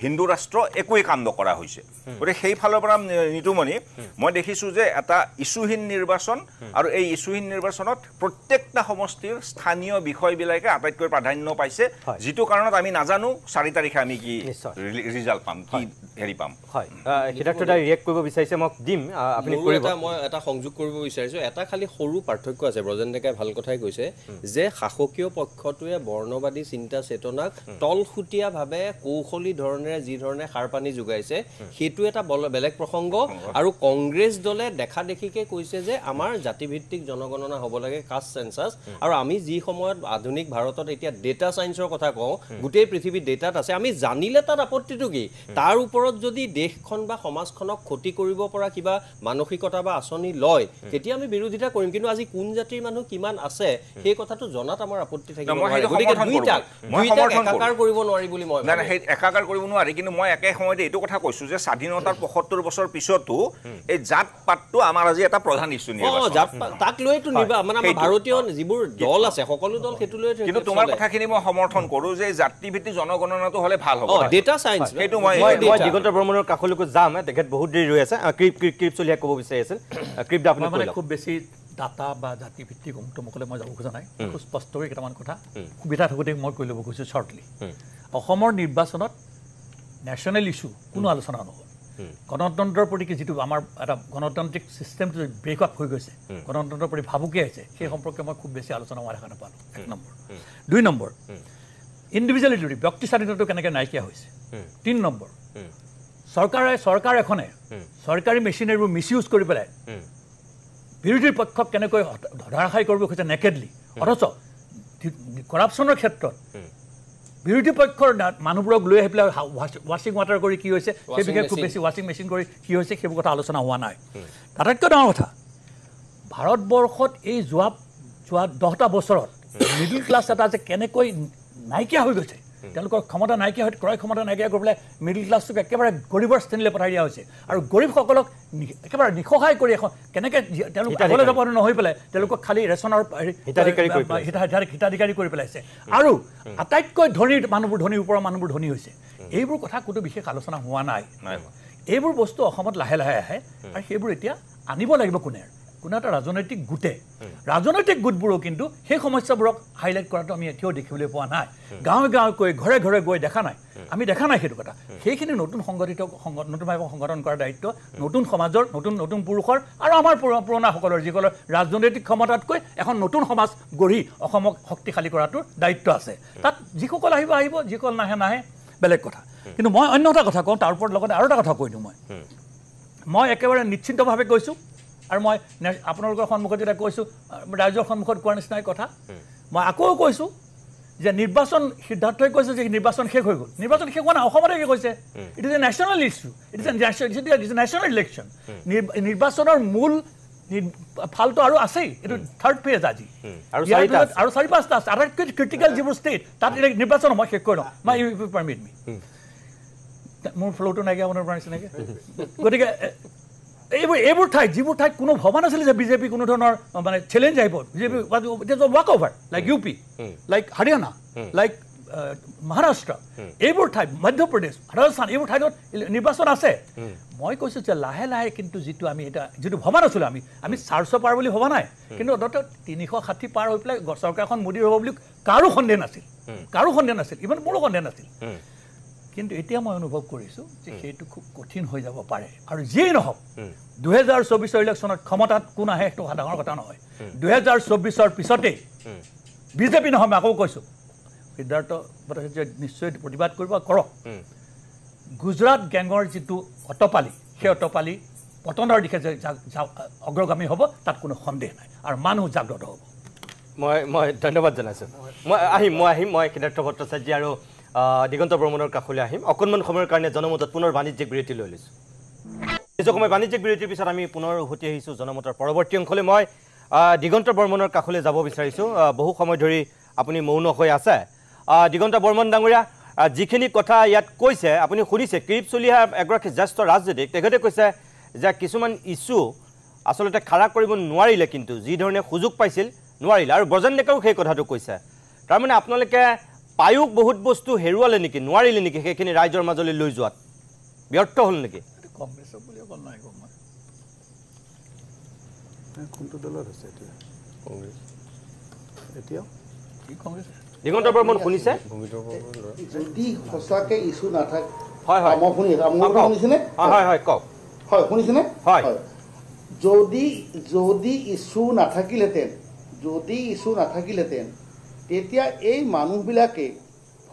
হিন্দু ৰাষ্ট্ৰ একোৱেই কাম নকৰা হৈছে। গতিকে সেইফালৰ পৰা নিতুমণি মই দেখিছোঁ যে এটা ইছ্যুহীন নিৰ্বাচন, আৰু এই ইছ্যুহীন নিৰ্বাচনত প্ৰত্যেকটা সমষ্টিৰ স্থানীয় বিষয়বিলাকে আটাইতকৈ প্ৰাধান্য পাইছে, যিটো কাৰণত আমি নাজানো 4 তাৰিখে আমি কি ৰিজাল্ট পাম, কি হেৰি পাম। হয়, সিদ্ধাৰ্থ দাই ৰিয়েক্ট কৰিব বিচাৰিছে, মোক দিম, আপুনি কৰিব। মই এটা সংযোগ কৰিব বিচাৰিছোঁ। এটা খালি সৰু পাৰ্থক্য আছে, ব্ৰজেন ডেকাই ভাল কথাই কৈছে যে শাসকীয় পক্ষটোৱে বৰ্ণবাদী চিন্তা চেতনাক তলসুতীয়াভাৱে কৌশলী ধৰণেৰে যি ধৰণে সাৰ পানী যোগাইছে সেইটো এটা বেলেগ প্ৰসংগ। আৰু কংগ্ৰেছ দলে দেখা দেখিকে কৈছে যে আমাৰ জাতিভিত্তিক জনগণনা হ'ব লাগে, কাষ্ট চেন্সাছ। আৰু আমি যি সময়ত আধুনিক ভাৰতত এতিয়া ডেটা চায়েন্সৰ কথা কওঁ, গোটেই পৃথিৱীত ডেটাত আছে, আমি জানিলে তাত আপত্তিটো কি? তাৰ ওপৰত যদি দেশখন বা সমাজখনক ক্ষতি কৰিব পৰা কিবা মানসিকতা বা আঁচনি লয়, তেতিয়া আমি বিৰোধিতা কৰিম। কিন্তু আজি কোন জাতিৰ মানুহ কিমান আছে সেই কথাটো জনাত আমাৰ আপত্তি থাকিব। গতিকে দুইটাক একাকাৰ কৰিব নোৱাৰি বুলি মই একাকাৰ কৰিব নোৱাৰি। কিন্তু মই একে সময়তে এইটো কথা কৈছোঁ যে স্বাধীনতাৰ ৭৫ বছৰ পিছতো এই জাত পাতটো আমাৰ আজি এটা প্ৰধান ইছ্যু। তাক লৈতো মানে আমাৰ ভাৰতীয় যিবোৰ দল আছে সকলো দল সেইটো লৈ। কিন্তু তোমাৰ কথাখিনি মই সমৰ্থন কৰোঁ যে জাতিভিত্তিক জনগণনাটো হ'লে ভাল হ'ব। ডেটা চায়েন্স সেইটো মই দিগন্ত বৰ্মনৰ কাষলৈকে যাম, তেখেত বহুত দেৰি ৰৈ আছে। ক্ৰিপ চলিয়া ক'ব বিচাৰি আছিল, ক্ৰিপ আপুনি মানে খুব বেছি ডাটা বা জাতিভিত্তিক অংশমুখলৈ মই যাব খোজা নাই। খুব স্পষ্টকৈ কেইটামান কথা সুবিধা থাকোঁতে মই কৈ ল'ব খুজিছোঁ শ্বৰ্টলি। অসমৰ নিৰ্বাচনত নেশ্যনেল ইছ্যু কোনো আলোচনা নহ'ল। গণতন্ত্ৰৰ প্ৰতি যিটো আমাৰ এটা গণতান্ত্ৰিক ছিষ্টেমটো ব্ৰেক আপ হৈ গৈছে, গণতন্ত্ৰৰ প্ৰতি ভাবুকি আহিছে, সেই সম্পৰ্কে মই খুব বেছি আলোচনা হোৱা দেখা নাপালোঁ। 1 নম্বৰ। 2 নম্বৰ, ইণ্ডিভিজুৱেলিটি, ব্যক্তি স্বাধীনতাটো কেনেকৈ নাইকিয়া হৈছে। 3 নম্বৰ, চৰকাৰ এখনে চৰকাৰী মেচিনাৰীবোৰ মিছ ইউজ কৰি পেলাই বিৰোধী পক্ষক কেনেকৈ ধাৰাশায়ী কৰিব খোজে নেকেডলি, অথচ কৰাপশ্যনৰ ক্ষেত্ৰত বিৰোধী পক্ষৰ মানুহবোৰক লৈ আহি পেলাই ৱাশ্বিং ৱাটাৰ কৰি কি হৈছে সেই বিষয়ে খুব বেছি ৱাশ্বিং মেচিন কৰি কি হৈছে সেইবোৰ কথা আলোচনা হোৱা নাই। আটাইতকৈ ডাঙৰ কথা, ভাৰতবৰ্ষত এই যোৱা 10টা বছৰত মিডল ক্লাছ এটা যে কেনেকৈ নাইকিয়া হৈ গৈছে, তেওঁলোকৰ ক্ষমতা নাইকিয়া হৈ ক্ৰয় ক্ষমতা নাইকিয়া কৰি পেলাই মিডল ক্লাছটোক একেবাৰে গৰীবৰ শ্ৰেণীলৈ পঠাই দিয়া হৈছে। আৰু গৰীবসকলক একেবাৰে নিসহায় কৰি এখন কেনেকৈ তেওঁলোক আগলৈ যাব নহৈ পেলাই তেওঁলোকক খালী ৰেচনৰ হিতাধিকাৰী কৰি পেলাইছে। আৰু আটাইতকৈ ধনী মানুহবোৰ ধনী, ওপৰৰ মানুহবোৰ ধনী হৈছে। এইবোৰ কথা কোনো বিশেষ আলোচনা হোৱা নাই। এইবোৰ বস্তু অসমত লাহে লাহে আহে, আৰু সেইবোৰ এতিয়া আনিব লাগিব কোনে এটা ৰাজনৈতিক গোটে। ৰাজনৈতিক গোটবোৰো কিন্তু সেই সমস্যাবোৰক হাইলাইট কৰাটো আমি এতিয়াও দেখিবলৈ পোৱা নাই। গাঁৱে গাঁৱে গৈ ঘৰে ঘৰে গৈ দেখা নাই, আমি দেখা নাই সেইটো কথা। সেইখিনি নতুনভাৱে সংগঠন কৰাৰ দায়িত্ব নতুন সমাজৰ, নতুন পুৰুষৰ আৰু আমাৰ পুৰণাসকলৰ, যিসকলৰ ৰাজনৈতিক ক্ষমতাতকৈ এখন নতুন সমাজ গঢ়ি অসমক শক্তিশালী কৰাটোৰ দায়িত্ব আছে। তাত যিসকল আহিব, যিসকল নাহে বেলেগ কথা। কিন্তু মই অন্য এটা কথা কওঁ, তাৰ ওপৰত লগতে আৰু এটা কথা কৈ দিওঁ। মই একেবাৰে নিশ্চিতভাৱে কৈছোঁ, আৰু মই আপোনালোকৰ সন্মুখত যেতিয়া কৈছোঁ, ৰাইজৰ সন্মুখত কোৱাৰ নিচিনাই কথা মই আকৌ কৈছোঁ যে নিৰ্বাচন, সিদ্ধাৰ্থই কৈছে যে নিৰ্বাচন শেষ হৈ গ'ল। নিৰ্বাচন শেষ হোৱা নাই, অসমতে শেষ হৈছে। It is a national issue, it is a national election. নিৰ্বাচনৰ মূল ফালটো আৰু আছেই, এইটো 3rd ফেজ আজি, আৰু 4-5টা আছে। আটাইতকৈ ক্ৰিটিকেল যিবোৰ ষ্টেট তাত নিৰ্বাচন মই শেষ কৰি লওঁ, মই ইউ পাৰমিট মি। মোৰ ফ্ল'টো নাইকিয়া আপোনাৰ নিচিনাকৈ। গতিকে এইবোৰ ঠাইত, যিবোৰ ঠাইত কোনো ভবা নাছিলে যে বিজেপি কোনো ধৰণৰ মানে চেলেঞ্জ আহিব, BJP walk over, like UP, like Haryana, like Maharashtra এইবোৰ ঠাই মধ্যপ্ৰদেশ ৰাজস্থান এইবোৰ ঠাইত নিৰ্বাচন আছে মই কৈছোঁ যে লাহে লাহে কিন্তু যিটো আমি এটা যিটো ভবা নাছিলোঁ আমি 400 পাৰ বুলি ভবা নাই কিন্তু অন্ততঃ 360 পাৰ হৈ পেলাই চৰকাৰখন মোদীৰ হ'ব বুলি কাৰো সন্দেহ নাছিল ইমান মোৰো সন্দেহ নাছিল কিন্তু এতিয়া মই অনুভৱ কৰিছোঁ যে সেইটো খুব কঠিন হৈ যাব পাৰে আৰু যিয়েই নহওক 2024 ইলেকশ্যনত ক্ষমতাত কোন আহে সেইটো ডাঙৰ কথা নহয় 2024 পিছতেই বিজেপি নহয় মই আকৌ কৈছোঁ সিদ্ধাৰ্থ ভট্টাচাৰ্যই নিশ্চয় প্ৰতিবাদ কৰিব কৰক গুজৰাট গেঙৰ যিটো অটপালি সেই অটপালি পতনৰ দিশে যে অগ্ৰগামী হ'ব তাত কোনো সন্দেহ নাই আৰু মানুহ জাগ্ৰত হ'ব মই ধন্যবাদ জনাইছোঁ মই সিদ্ধাৰ্থ ভট্টাচাৰ্য আৰু দিগন্ত বৰ্মনৰ কাষলৈ আহিম অকণমান সময়ৰ কাৰণে জনমতত পুনৰ বাণিজ্যিক বিৰতি লৈ লৈছোঁ কিছু সময় বাণিজ্যিক বিৰতিৰ পিছত আমি পুনৰ উভতি আহিছোঁ জনমতৰ পৰৱৰ্তী অংশলৈ মই দিগন্ত বৰ্মনৰ কাষলৈ যাব বিচাৰিছোঁ বহু সময় ধৰি আপুনি মৌন হৈ আছে দিগন্ত বৰ্মন ডাঙৰীয়া যিখিনি কথা ইয়াত কৈছে আপুনি শুনিছে ক্ৰীপ চলিহা এগৰাকী জ্যেষ্ঠ ৰাজনীতিক তেখেতে কৈছে যে কিছুমান ইছ্যু আচলতে খাৰা কৰিব নোৱাৰিলে কিন্তু যি ধৰণে সুযোগ পাইছিল নোৱাৰিলে আৰু ব্ৰজেন ডেকাও সেই কথাটো কৈছে তাৰমানে আপোনালোকে পায়ুক বহুত বস্তু হেৰুৱালে নেকি নোৱাৰিলে নেকি সেইখিনি ৰাইজৰ মাজলৈ লৈ যোৱাত ব্যৰ্থ হ'ল নেকি কংগ্ৰেছক বুলি অকল নাই কোনটো দলত আছে এতিয়া কংগ্ৰেছ এতিয়া কি কংগ্ৰেছ দিগন্ত বৰ্মন শুনিছে যদি সঁচাকে ইছ্যু নাথাকে হয় হয় মই শুনিছেনে হয় হয় কওক হয় শুনিছেনে হয় যদি ইছ্যু নাথাকিলেহেঁতেন তেতিয়া এই মানুহবিলাকে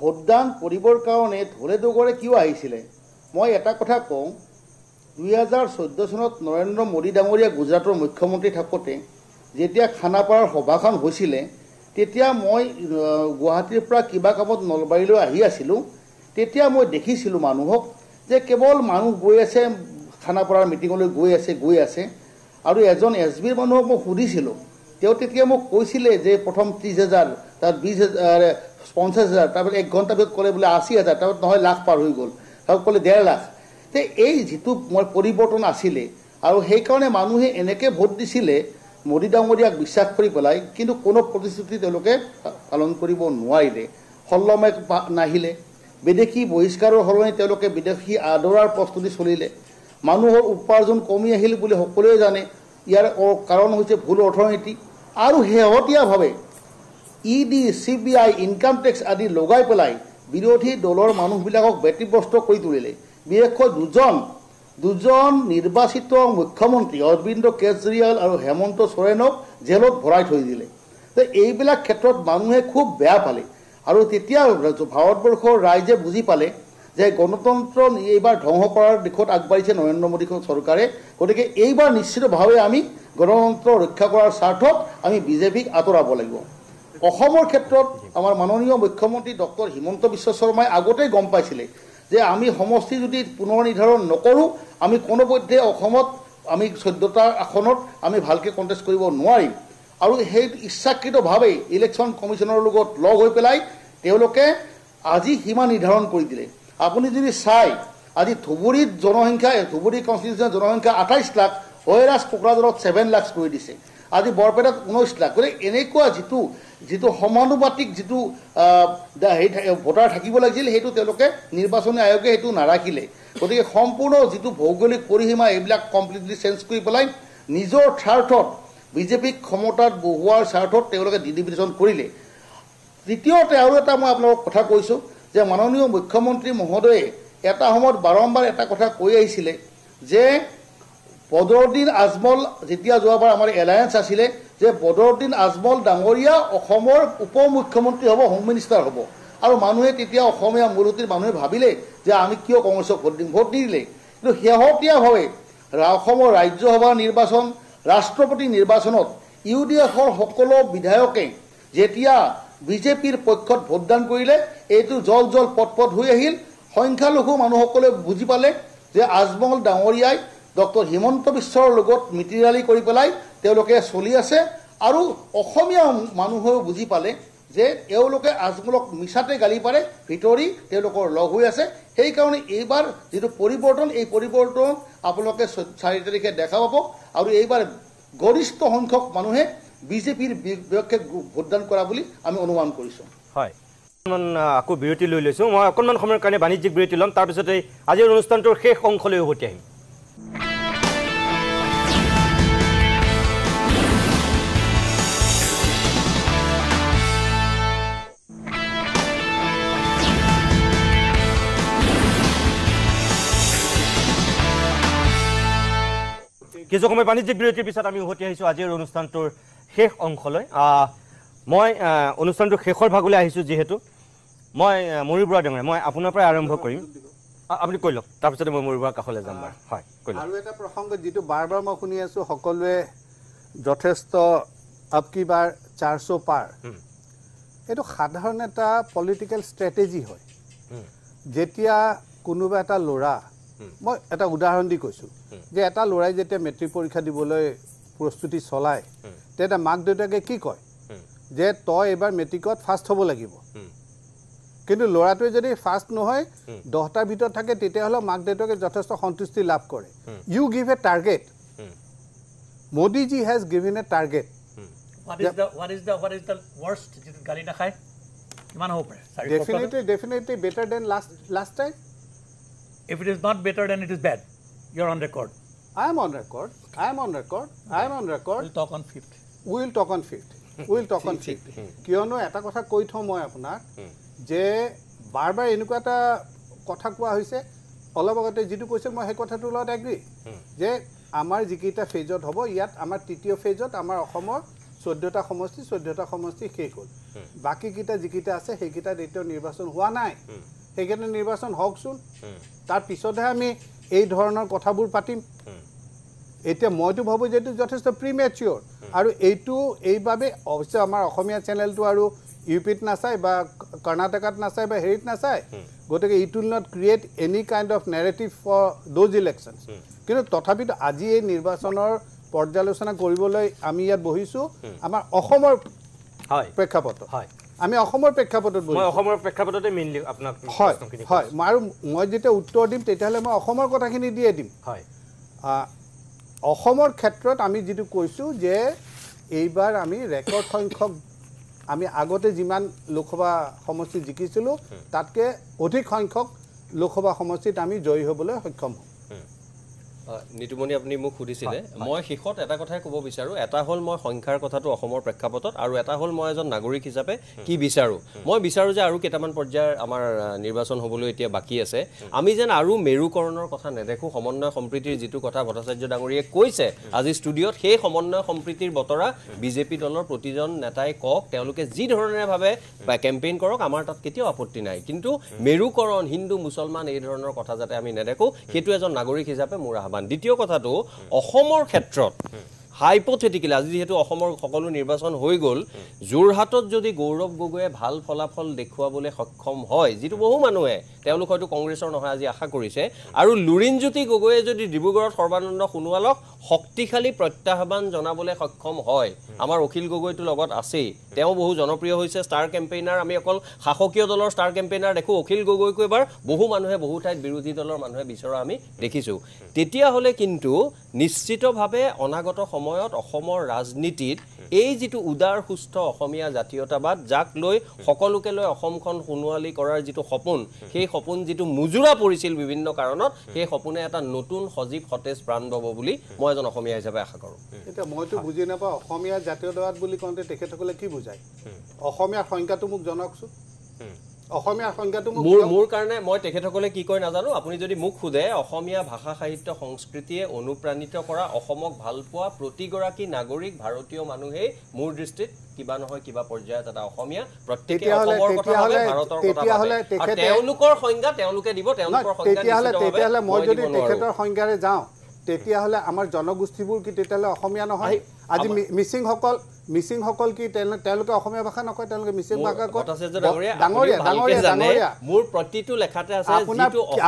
ভোটদান কৰিবৰ কাৰণে ধৰে দগৰে কিয় আহিছিলে মই এটা কথা কওঁ 2014 চনত নৰেন্দ্ৰ মোদী ডাঙৰীয়া গুজৰাটৰ মুখ্যমন্ত্ৰী থাকোঁতে যেতিয়া খানাপাৰাৰ সভাখন হৈছিলে তেতিয়া মই গুৱাহাটীৰ পৰা কিবা কামত নলবাৰীলৈ আহি আছিলোঁ তেতিয়া মই দেখিছিলোঁ মানুহক যে কেৱল মানুহ গৈ আছে খানাপাৰাৰ মিটিঙলৈ গৈ আছে আৰু এজন SBৰ মানুহক মই সুধিছিলোঁ তেওঁ তেতিয়া মোক কৈছিলে যে প্ৰথম 30,000 তাত 20,000 50,000 তাৰপিছত 1 ঘণ্টাৰ ভিতৰত ক'লে বোলে 80,000 তাৰপিছত নহয় লাখ পাৰ হৈ গ'ল তাক ক'লে 1.5 লাখ তে এই যিটো মই পৰিৱৰ্তন আছিলে আৰু সেইকাৰণে মানুহে এনেকৈ ভোট দিছিলে মোদী ডাঙৰীয়াক বিশ্বাস কৰি পেলাই কিন্তু কোনো প্ৰতিশ্ৰুতি তেওঁলোকে পালন কৰিব নোৱাৰিলে সল্লমে নাহিলে বিদেশী বহিষ্কাৰৰ সলনি তেওঁলোকে বিদেশী আদৰাৰ প্ৰস্তুতি চলিলে মানুহৰ উপাৰ্জন কমি আহিল বুলি সকলোৱে জানে ইয়াৰ কাৰণ হৈছে ভুল অৰ্থনীতি আৰু শেহতীয়াভাৱে ED CBI ইনকাম টেক্স আদি লগাই পেলাই বিৰোধী দলৰ মানুহবিলাকক ব্যতিব্যস্ত কৰি তুলিলে বিশেষকৈ দুজন নিৰ্বাচিত মুখ্যমন্ত্ৰী অৰবিন্দ কেজৰিৱাল আৰু হেমন্ত সোৰেনক জেলত ভৰাই থৈ দিলে এইবিলাক ক্ষেত্ৰত মানুহে খুব বেয়া পালে আৰু তেতিয়া ভাৰতবৰ্ষৰ ৰাইজে বুজি পালে যে গণতন্ত্ৰ এইবাৰ ধ্বংস কৰাৰ দিশত আগবাঢ়িছে নৰেন্দ্ৰ মোদী চৰকাৰে গতিকে এইবাৰ নিশ্চিতভাৱে আমি গণতন্ত্ৰ ৰক্ষা কৰাৰ স্বাৰ্থত আমি বিজেপিক আঁতৰাব লাগিব অসমৰ ক্ষেত্ৰত আমাৰ মাননীয় মুখ্যমন্ত্ৰী ডক্টৰ হিমন্ত বিশ্ব শৰ্মাই আগতেই গম পাইছিলে যে আমি সমষ্টি যদি পুনৰ নিৰ্ধাৰণ নকৰোঁ আমি কোনোপধ্যে অসমত আমি 14টা আসনত আমি ভালকৈ কণ্টেষ্ট কৰিব নোৱাৰিম আৰু সেই ইচ্ছাকৃতভাৱে ইলেকশ্যন কমিশ্যনৰ লগত লগ হৈ পেলাই তেওঁলোকে আজি সীমা নিৰ্ধাৰণ কৰি দিলে আপুনি যদি চাই আজি ধুবুৰীত ধুবুৰী কনষ্টিটিউশ্যনৰ জনসংখ্যা 28 লাখ হৈৰাজ কোকৰাঝাৰত 7 লাখ কৰি দিছে আজি বৰপেটাত 19 লাখ গতিকে এনেকুৱা যিটো সমানুপাতিক যিটো ভোটাৰ থাকিব লাগিছিল সেইটো তেওঁলোকে নিৰ্বাচনী আয়োগে সেইটো নাৰাখিলে গতিকে সম্পূৰ্ণ যিটো ভৌগোলিক পৰিসীমা এইবিলাক কমপ্লিটলি চেঞ্জ কৰি পেলাই নিজৰ স্বাৰ্থত বিজেপিক ক্ষমতাত বহুৱাৰ স্বাৰ্থত তেওঁলোকে ডিভিজন কৰিলে তৃতীয়তে আৰু এটা মই আপোনালোকক কথা কৈছোঁ যে মাননীয় মুখ্যমন্ত্ৰী মহোদয়ে এটা সময়ত বাৰম্বাৰ এটা কথা কৈ আহিছিলে যে বদৰুদ্দিন আজমল যেতিয়া যোৱাবাৰ আমাৰ এলায়েন্স আছিলে যে বদৰুদ্দিন আজমল ডাঙৰীয়া অসমৰ উপ মুখ্যমন্ত্ৰী হ'ব হোম মিনিষ্টাৰ হ'ব আৰু মানুহে তেতিয়া অসমীয়া মূলসুঁতিৰ মানুহে ভাবিলে যে আমি কিয় কংগ্ৰেছক ভোট দিম ভোট নিদিলে কিন্তু শেহতীয়াভাৱে অসমৰ ৰাজ্যসভা নিৰ্বাচন ৰাষ্ট্ৰপতি নিৰ্বাচনত UDFৰ সকলো বিধায়কে যেতিয়া বিজেপিৰ পক্ষত ভোটদান কৰিলে এইটো জল পটপট হৈ আহিল সংখ্যালঘু মানুহসকলে বুজি পালে যে আজমল ডাঙৰীয়াই ডক্টৰ হিমন্ত বিশ্বৰ লগত মিতিৰালি কৰি পেলাই তেওঁলোকে চলি আছে আৰু অসমীয়া মানুহেও বুজি পালে যে এওঁলোকে আজমলক মিছাতে গালি পাৰে ভিতৰি তেওঁলোকৰ লগ হৈ আছে সেইকাৰণে এইবাৰ যিটো পৰিৱৰ্তন এই পৰিৱৰ্তন আপোনালোকে 4 তাৰিখে দেখা পাব আৰু এইবাৰ গৰিষ্ঠ সংখ্যক মানুহে বিজেপিৰ বিপক্ষে ভোটদান কৰা বুলি আমি অনুমান কৰিছোঁ হয় আকৌ বিৰতি লৈ লৈছোঁ মই অকণমান সময়ৰ কাৰণে বাণিজ্যিক বিৰতি ল'ম তাৰপিছতে আজিৰ অনুষ্ঠানটোৰ শেষ অংশলৈ উভতি আহিম কিছু সময় বাণিজ্যিক বিৰতিৰ পিছত আমি উভতি আহিছোঁ আজিৰ অনুষ্ঠানটোৰ শেষ অংশলৈ মই অনুষ্ঠানটোৰ শেষৰ ভাগলৈ আহিছোঁ যিহেতু মই ময়ূৰ বৰা ডাঙৰীয়া মই আপোনাৰ পৰাই আৰম্ভ কৰিম আপুনি কৈ লওক তাৰপিছতে মই ময়ূৰ বৰাৰ কাষলৈ যাম বাৰু হয় কৈ লওক আৰু এটা প্ৰসংগ যিটো বাৰ বাৰ মই শুনি আছোঁ সকলোৱে যথেষ্ট আপকি বাৰ 400 পাৰ এইটো সাধাৰণ এটা পলিটিকেল ষ্ট্ৰেটেজি হয় যেতিয়া কোনোবা এটা ল'ৰা মই এটা উদাহৰণ দি কৈছোঁ যে এটা ল'ৰাই যেতিয়া মেট্ৰিক পৰীক্ষা দিবলৈ প্ৰস্তুতি চলায় তেতিয়া মাক দেউতাকে কি কয় যে তই এবাৰ মেট্ৰিকত ফাৰ্ষ্ট হ'ব লাগিব কিন্তু ল'ৰাটোৱে যদি ফাৰ্ষ্ট নহয় 10টাৰ ভিতৰত থাকে তেতিয়াহ'লে মাক দেউতাকে যথেষ্ট সন্তুষ্টি লাভ কৰে you give a target Modi ji has given a target what is the worst যিটো গালি নাখায় কিমান হ'ব পাৰে definitely better than last time if it is not better then it is bad you're on record I am on record we'll talk on 5th we'll talk on 5th কিয়নো এটা কথা কৈ থওঁ মই আপোনাক যে বাৰ বাৰ এনেকুৱা এটা কথা কোৱা হৈছে অলপ আগতে যিটো কৈছে মই সেই কথাটোৰ লগত এগ্ৰী যে আমাৰ যিকেইটা ফেজত হ'ব ইয়াত আমাৰ তৃতীয় ফেজত আমাৰ অসমৰ 14টা সমষ্টি শেষ হ'ল বাকীকেইটা যিকেইটা আছে সেইকেইটাত এতিয়াও নিৰ্বাচন হোৱা নাই সেইকেইটা নিৰ্বাচন হওকচোন তাৰ পিছতহে আমি এই ধৰণৰ কথাবোৰ পাতিম এতিয়া মইতো ভাবোঁ যে এইটো যথেষ্ট প্ৰিমেচিয়ৰ আৰু এইবাবে অৱশ্যে আমাৰ অসমীয়া চেনেলটো আৰু ইউপিত নাচায় বা কৰ্ণাটকাত নাচায় বা হেৰিত নাচায় গতিকে it will not create any kind of narrative for those elections কিন্তু তথাপিতো আজি এই নিৰ্বাচনৰ পৰ্যালোচনা কৰিবলৈ আমি ইয়াত বহিছোঁ আমাৰ অসমৰ প্ৰেক্ষাপটত আমি অসমৰ প্ৰেক্ষাপটত মই অসমৰ প্ৰেক্ষাপটতে মেইনলি আপোনাক হয় আৰু মই যেতিয়া উত্তৰ দিম তেতিয়াহ'লে মই অসমৰ কথাখিনি দিয়ে দিম হয় অসমৰ ক্ষেত্ৰত আমি যিটো কৈছোঁ যে এইবাৰ আমি ৰেকৰ্ড সংখ্যক আমি আগতে যিমান লোকসভা সমষ্টি জিকিছিলোঁ তাতকৈ অধিক সংখ্যক লোকসভা সমষ্টিত আমি জয়ী হ'বলৈ সক্ষম হ'ম নিতুমণি আপুনি মোক সুধিছিলে মই শেষত এটা কথাই ক'ব বিচাৰোঁ এটা হ'ল মই সংখ্যাৰ কথাটো অসমৰ প্ৰেক্ষাপটত আৰু এটা হ'ল মই এজন নাগৰিক হিচাপে কি বিচাৰোঁ মই বিচাৰোঁ যে আৰু কেইটামান পৰ্যায়ৰ আমাৰ নিৰ্বাচন হ'বলৈ এতিয়া বাকী আছে আমি যেন আৰু মেৰুকৰণৰ কথা নেদেখোঁ সমন্বয় সম্প্ৰীতিৰ যিটো কথা ভট্টাচাৰ্য ডাঙৰীয়ে কৈছে আজি ষ্টুডিঅ'ত সেই সমন্বয় সম্প্ৰীতিৰ বতৰা বিজেপি দলৰ প্ৰতিজন নেতাই কওক তেওঁলোকে যি ধৰণে ভাবে বা কেম্পেইন কৰক আমাৰ তাত কেতিয়াও আপত্তি নাই কিন্তু মেৰুকৰণ হিন্দু মুছলমান এই ধৰণৰ কথা যাতে আমি নেদেখোঁ সেইটো এজন নাগৰিক হিচাপে মোৰ দ্বিতীয় কথাটো অসমৰ ক্ষেত্ৰত হাইপথেটিকেলি আজি যেহেতু অসমৰ সকলো নিৰ্বাচন হৈ গ'ল যোৰহাটত যদি গৌৰৱ গগৈয়ে ভাল ফলাফল দেখুৱাবলৈ সক্ষম হয় যিটো বহু মানুহে তেওঁলোক হয়তো কংগ্ৰেছৰ নহয় আজি আশা কৰিছে আৰু লুৰিণজ্যোতি গগৈয়ে যদি ডিব্ৰুগড়ত সৰ্বানন্দ সোণোৱালক শক্তিশালী প্ৰত্যাহ্বান জনাবলৈ সক্ষম হয় আমাৰ অখিল গগৈটো লগত আছেই তেওঁ বহু জনপ্ৰিয় হৈছে ষ্টাৰ কেম্পেইনাৰ আমি অকল শাসকীয় দলৰ ষ্টাৰ কেম্পেইনাৰ দেখোঁ অখিল গগৈকো এবাৰ বহু মানুহে বহু ঠাইত বিৰোধী দলৰ মানুহে বিচৰা আমি দেখিছোঁ তেতিয়াহ'লে কিন্তু নিশ্চিতভাৱে অনাগত সময়ত অসমৰ ৰাজনীতিত এই যিটো উদাৰ সুস্থ অসমীয়া জাতীয়তাবাদ যাক লৈ সকলোকে লৈ অসমখন সোণোৱালী কৰাৰ যিটো সপোন সেই সপোন যিটো মুজুৰা পৰিছিল বিভিন্ন কাৰণত সেই সপোনে এটা নতুন সজীৱ সতেজ প্ৰাণ পাব বুলি মই এজন অসমীয়া হিচাপে আশা কৰোঁ এতিয়া মইতো বুজি নাপাওঁ অসমীয়া জাতীয়তাবাদ বুলি কওঁতে তেখেতসকলে কি বুজায় অসমীয়াৰ সংখ্যাটো মোক জনাওকচোন অসমীয়াৰ সংখ্যাটো মোৰ কাৰণে মই তেখেতসকলে কি কয় নাজানো আপুনি যদি মোক সোধে অসমীয়া ভাষা সাহিত্য সংস্কৃতিয়ে অনুপ্ৰাণিত কৰা অসমক ভাল পোৱা প্ৰতিগৰাকী নাগৰিক ভাৰতীয় মানুহেই মোৰ দৃষ্টিত কিবা নহয় কিবা পৰ্যায়ত এটা অসমীয়া প্ৰত্যেকে অসমৰ কথা ভাবে ভাৰতৰ কথা ভাবে আৰু তেওঁলোকৰ সংজ্ঞা তেওঁলোকে দিব তেওঁলোকৰ সংজ্ঞা তেতিয়াহ'লে মই যদি তেখেতৰ সংজ্ঞাৰে যাওঁ তেতিয়াহ'লে আমাৰ জনগোষ্ঠীবোৰ কি তেতিয়াহ'লে অসমীয়া নহয় আজি মিচিংসকল কি তেওঁলোকে অসমীয়া ভাষা নকয় তেওঁলোকে মিচিং ভাষা কয় ডাঙৰীয়া মোৰ প্ৰতিটো লেখাতে আছে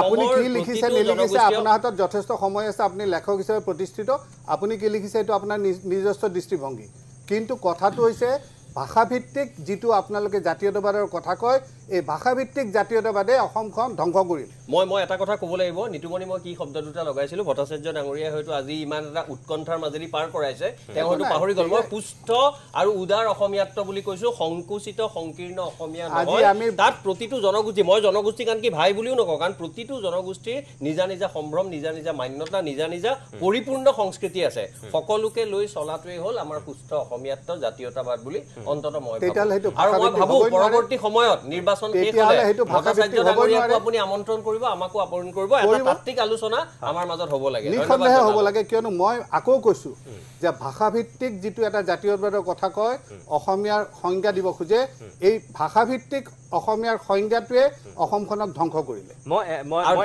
আপুনি কি লিখিছে নিলিখিছে আপোনাৰ হাতত যথেষ্ট সময় আছে আপুনি লেখক হিচাপে প্ৰতিষ্ঠিত আপুনি কি লিখিছে এইটো আপোনাৰ নিজস্ব দৃষ্টিভংগী কিন্তু কথাটো হৈছে ভাষাভিত্তিক যিটো আপোনালোকে জাতীয়তাবাদৰ কথা কয় এই ভাষাভিত্তিক জাতীয়তাবাদে অসমখন ধ্বংস কৰিলে মই এটা কথা ক'ব লাগিব নিতুমণি মই কি শব্দ দুটা লগাইছিলোঁ ভট্টাচাৰ্য ডাঙৰীয়াই হয়তো আজি ইমান এটা উৎকণ্ঠাৰ মাজেদি পাৰ কৰাইছে তেওঁ হয়তো পাহৰি গ'ল মই সুস্থ আৰু উদাৰ অসমীয়াত্ব বুলি কৈছোঁ সংকুচিত সংকীৰ্ণ অসমীয়া নহয় তাত প্ৰতিটো জনগোষ্ঠী মই জনগোষ্ঠীক আনকি ভাই বুলিও নকওঁ কাৰণ প্ৰতিটো জনগোষ্ঠীৰ নিজা নিজা সম্ভ্ৰম নিজা নিজা মান্যতা নিজা নিজা পৰিপূৰ্ণ সংস্কৃতি আছে সকলোকে লৈ চলাটোৱেই হ'ল আমাৰ সুস্থ অসমীয়াত্ব জাতীয়তাবাদ বুলি অন্ততঃ মই আৰু মই ভাবোঁ পৰৱৰ্তী সময়ত নিৰ্বাচন শেষ হ'লে ভট্টাচাৰ্য ডাঙৰীয়াকো আপুনি আমন্ত্ৰণ কৰিব আমাকো আপৰণ কৰিব এটা তাত্ত্বিক আলোচনা আমাৰ মাজত হ'ব লাগে নিঃসন্দেহে হ'ব লাগে কিয়নো মই আকৌ কৈছোঁ যে ভাষাভিত্তিক যিটো এটা জাতীয়তাবাদৰ কথা কয় অসমীয়াৰ সংজ্ঞা দিব খোজে এই ভাষাভিত্তিক অসমীয়াৰ সংজ্ঞাটোৱে অসমখনক ধ্বংস কৰিলে